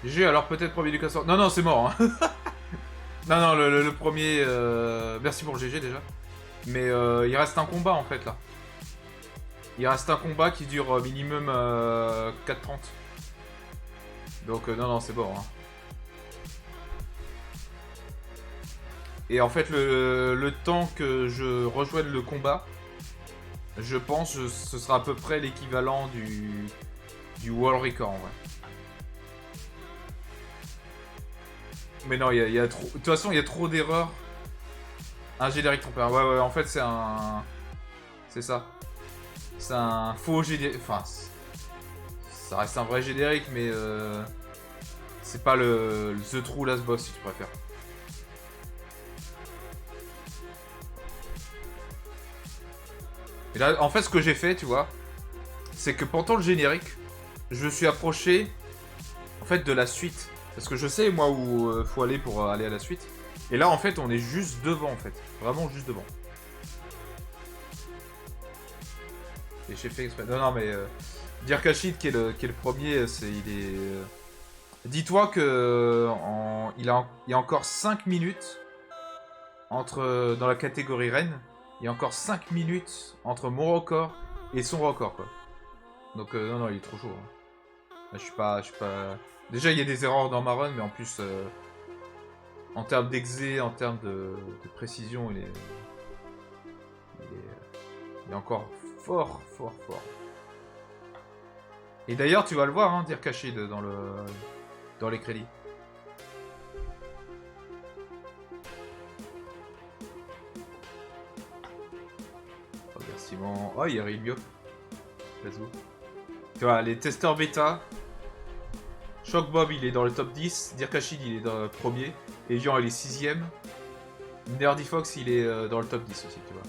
S1: GG, alors peut-être premier du casseur. Non, non, c'est mort. Hein. Non, non, le premier... Merci pour GG déjà. Mais il reste un combat en fait là. Il reste un combat qui dure minimum 4:30. Donc non, non, c'est mort. Hein. Et en fait, le temps que je rejoigne le combat, je pense que ce sera à peu près l'équivalent du World Record en vrai. Mais non, il y a trop... De toute façon, il y a trop d'erreurs. Un générique trompeur. Ouais, ouais, en fait, c'est un... C'est ça. C'est un faux générique... Enfin, ça reste un vrai générique, mais... C'est pas le The True Last Boss, si tu préfères. Et là, en fait, ce que j'ai fait, tu vois, c'est que pendant le générique, je me suis approché, en fait, de la suite. Parce que je sais, moi, où faut aller pour aller à la suite. Et là, en fait, on est juste devant, en fait. Vraiment juste devant. Et j'ai fait exprès. Non, non, mais... Dirk Ashid, qui est le premier, il est... Dis-toi que... Il y a encore 5 minutes entre... Dans la catégorie reine. Il y a encore 5 minutes entre mon record et son record, quoi. Donc, non, non, il est trop chaud. Hein. Là, je suis pas... Déjà, il y a des erreurs dans ma run, mais en plus, en termes d'exé, en termes de précision, il est encore fort, fort, fort. Et d'ailleurs, tu vas le voir, hein, Dirk Ashid dans les crédits. Remerciement. Oh, il y a Rilio. let's go. Tu vois, les testeurs bêta. Shock Bob, il est dans le top 10. Dirkashid, il est dans le premier. Et Evian, il est 6ème. Nerdy Fox, il est dans le top 10 aussi, tu vois.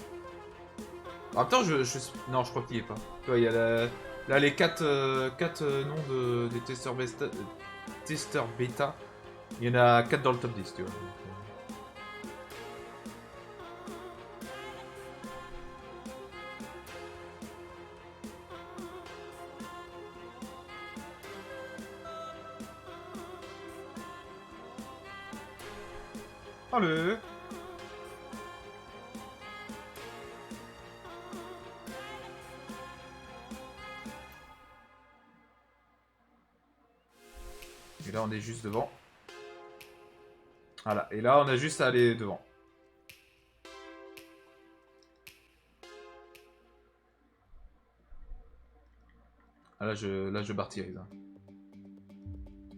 S1: En même temps, non, je crois qu'il y est pas. Tu vois, il y a là les 4 noms des testeurs bêta. Il y en a 4 dans le top 10, tu vois. Allez. Et là on est juste devant. Voilà, et là on a juste à aller devant. Ah, là je bartierise. Hein.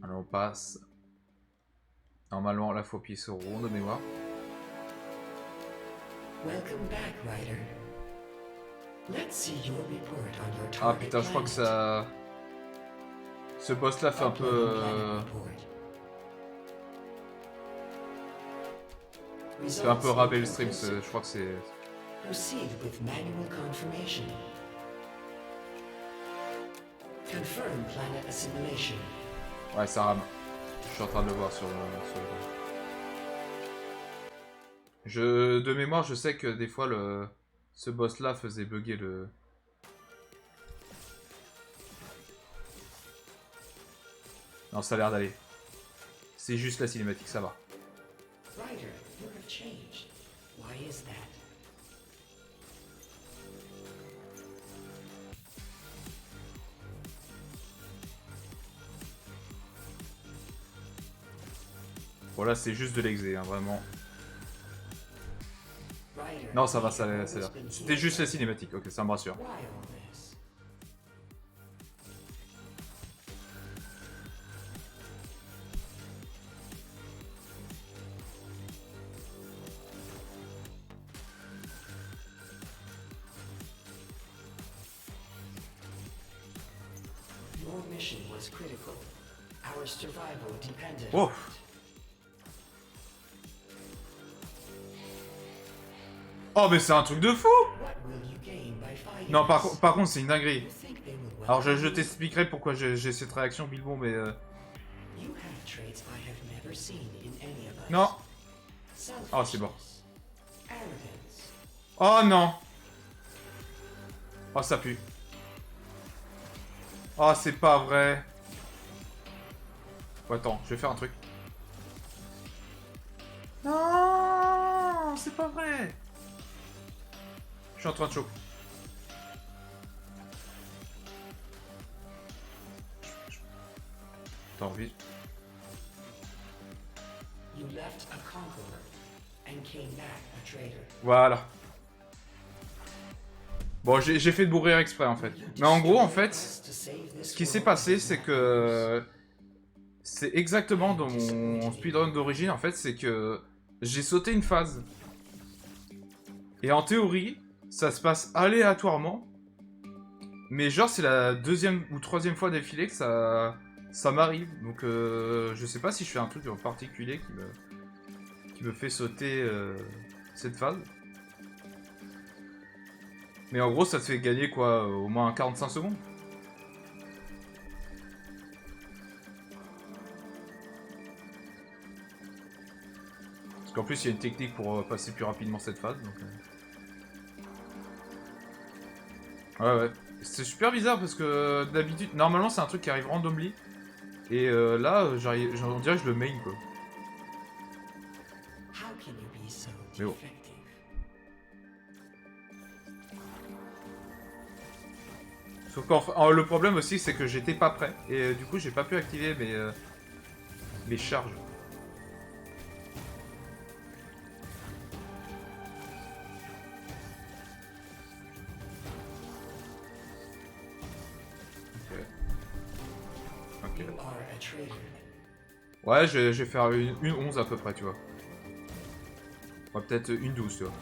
S1: Alors on passe. Normalement là faut appuyer sur rond de mémoire.
S7: Welcome back, Ryder. Let's see your report on your
S1: Ah
S7: target
S1: putain, je crois que
S7: planet.
S1: ça... Ce boss là fait un peu...
S7: Uploading planet report.
S1: C'est un peu
S7: Results
S1: rabais le stream,
S7: inconclusive.
S1: je crois que c'est...
S7: Proceed with manual confirmation. Confirm planet assimilation.
S1: Ouais, ça rame. Je suis en train de le voir sur le... De mémoire, je sais que des fois, ce boss-là faisait bugger le... Non, ça a l'air d'aller. C'est juste la cinématique, ça va.
S7: Ryder, you have changed. Why is that?
S1: Bon, là, c'est juste de l'exé, hein, vraiment.
S7: Ryder,
S1: Non, ça va,
S7: we
S1: ça
S7: have
S1: a
S7: always
S1: l'air.
S7: been
S1: C'était
S7: here.
S1: juste la cinématique, ok, ça me rassure.
S7: Why all this? Your mission was critical. Our survival depended
S1: Oh.
S7: on it.
S1: Oh, mais c'est un truc de fou!
S7: What will you gain by fighting
S1: Non,
S7: us?
S1: par contre, c'est une dinguerie.
S7: You think they would
S1: Alors,
S7: welcome
S1: je
S7: you?
S1: t'expliquerai pourquoi j'ai cette réaction, Bilbo, mais...
S7: You have traits I have never seen in any of us.
S1: Non.
S7: Selfishness,
S1: Oh, c'est bon.
S7: arrogance.
S1: Oh, non! Oh, ça pue. Oh, c'est pas vrai. Oh, attends, je vais faire un truc. Non, c'est pas vrai. Je suis en train de choper. Attends, vite.
S7: You left a conqueror and came back a traitor.
S1: Voilà. Bon, j'ai fait de bourrir exprès, en fait. Mais en gros, en fait, ce qui s'est passé, c'est que... C'est exactement dans mon speedrun d'origine, en fait, c'est que... J'ai sauté une phase. Et en théorie, ça se passe aléatoirement. Mais genre, c'est la deuxième ou troisième fois d'affilée que ça m'arrive. Donc, je sais pas si je fais un truc en particulier qui me fait sauter cette phase. Mais en gros, ça te fait gagner quoi, au moins 45 secondes. Parce qu'en plus, il y a une technique pour passer plus rapidement cette phase. Donc, ouais, ouais. C'est super bizarre parce que d'habitude, normalement, c'est un truc qui arrive randomly. Et là, on dirait que je le main quoi.
S7: How can you be so
S1: Mais bon.
S7: defective?
S1: Sauf qu'en le problème aussi, c'est que j'étais pas prêt. Et du coup, j'ai pas pu activer mes charges. Ok. Ok.
S7: You are a traitor.
S1: Ouais, je vais faire une 11 à peu près, tu vois. Ouais, peut-être une 12, tu vois.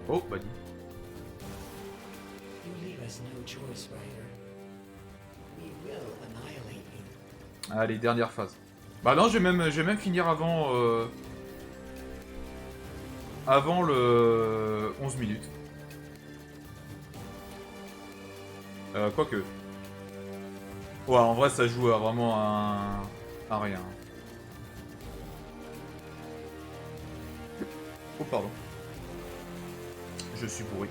S1: Oh, bah dis.
S7: You leave us no choice, Ryder. We will annihilate you.
S1: Allez, dernière phase. Bah non, je vais même finir avant... avant le 11 minutes. Quoique. Ouais, en vrai, ça joue à vraiment à rien. Oh, pardon. Je suis bourré.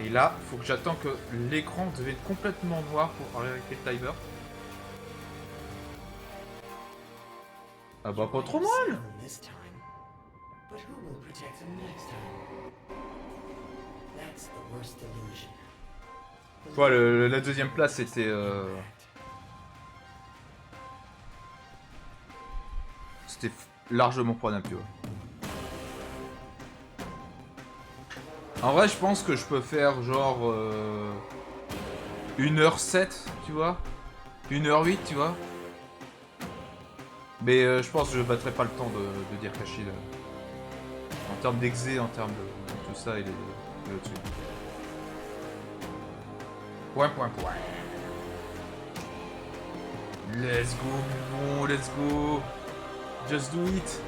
S1: Et là, faut que j'attends que l'écran devienne complètement noir pour arrêter le timer. Ah bah pas trop mal.
S7: This time. But who will protect them next time? That's the worst illusion.
S1: Ouais, la deuxième place c'était... C'était largement prenable, tu vois. En vrai, je pense que je peux faire genre 1h07, tu vois. 1h08, tu vois. Mais je pense que je battrai pas le temps de dire Kashi là. En termes d'exé, en termes de tout ça, il est au-dessus. Point. Let's go, bon, let's go. Just do it.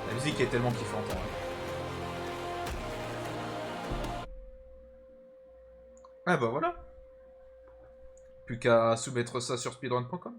S1: La musique est tellement kiffante. Hein. Ah bah voilà. Plus qu'à soumettre ça sur speedrun.com.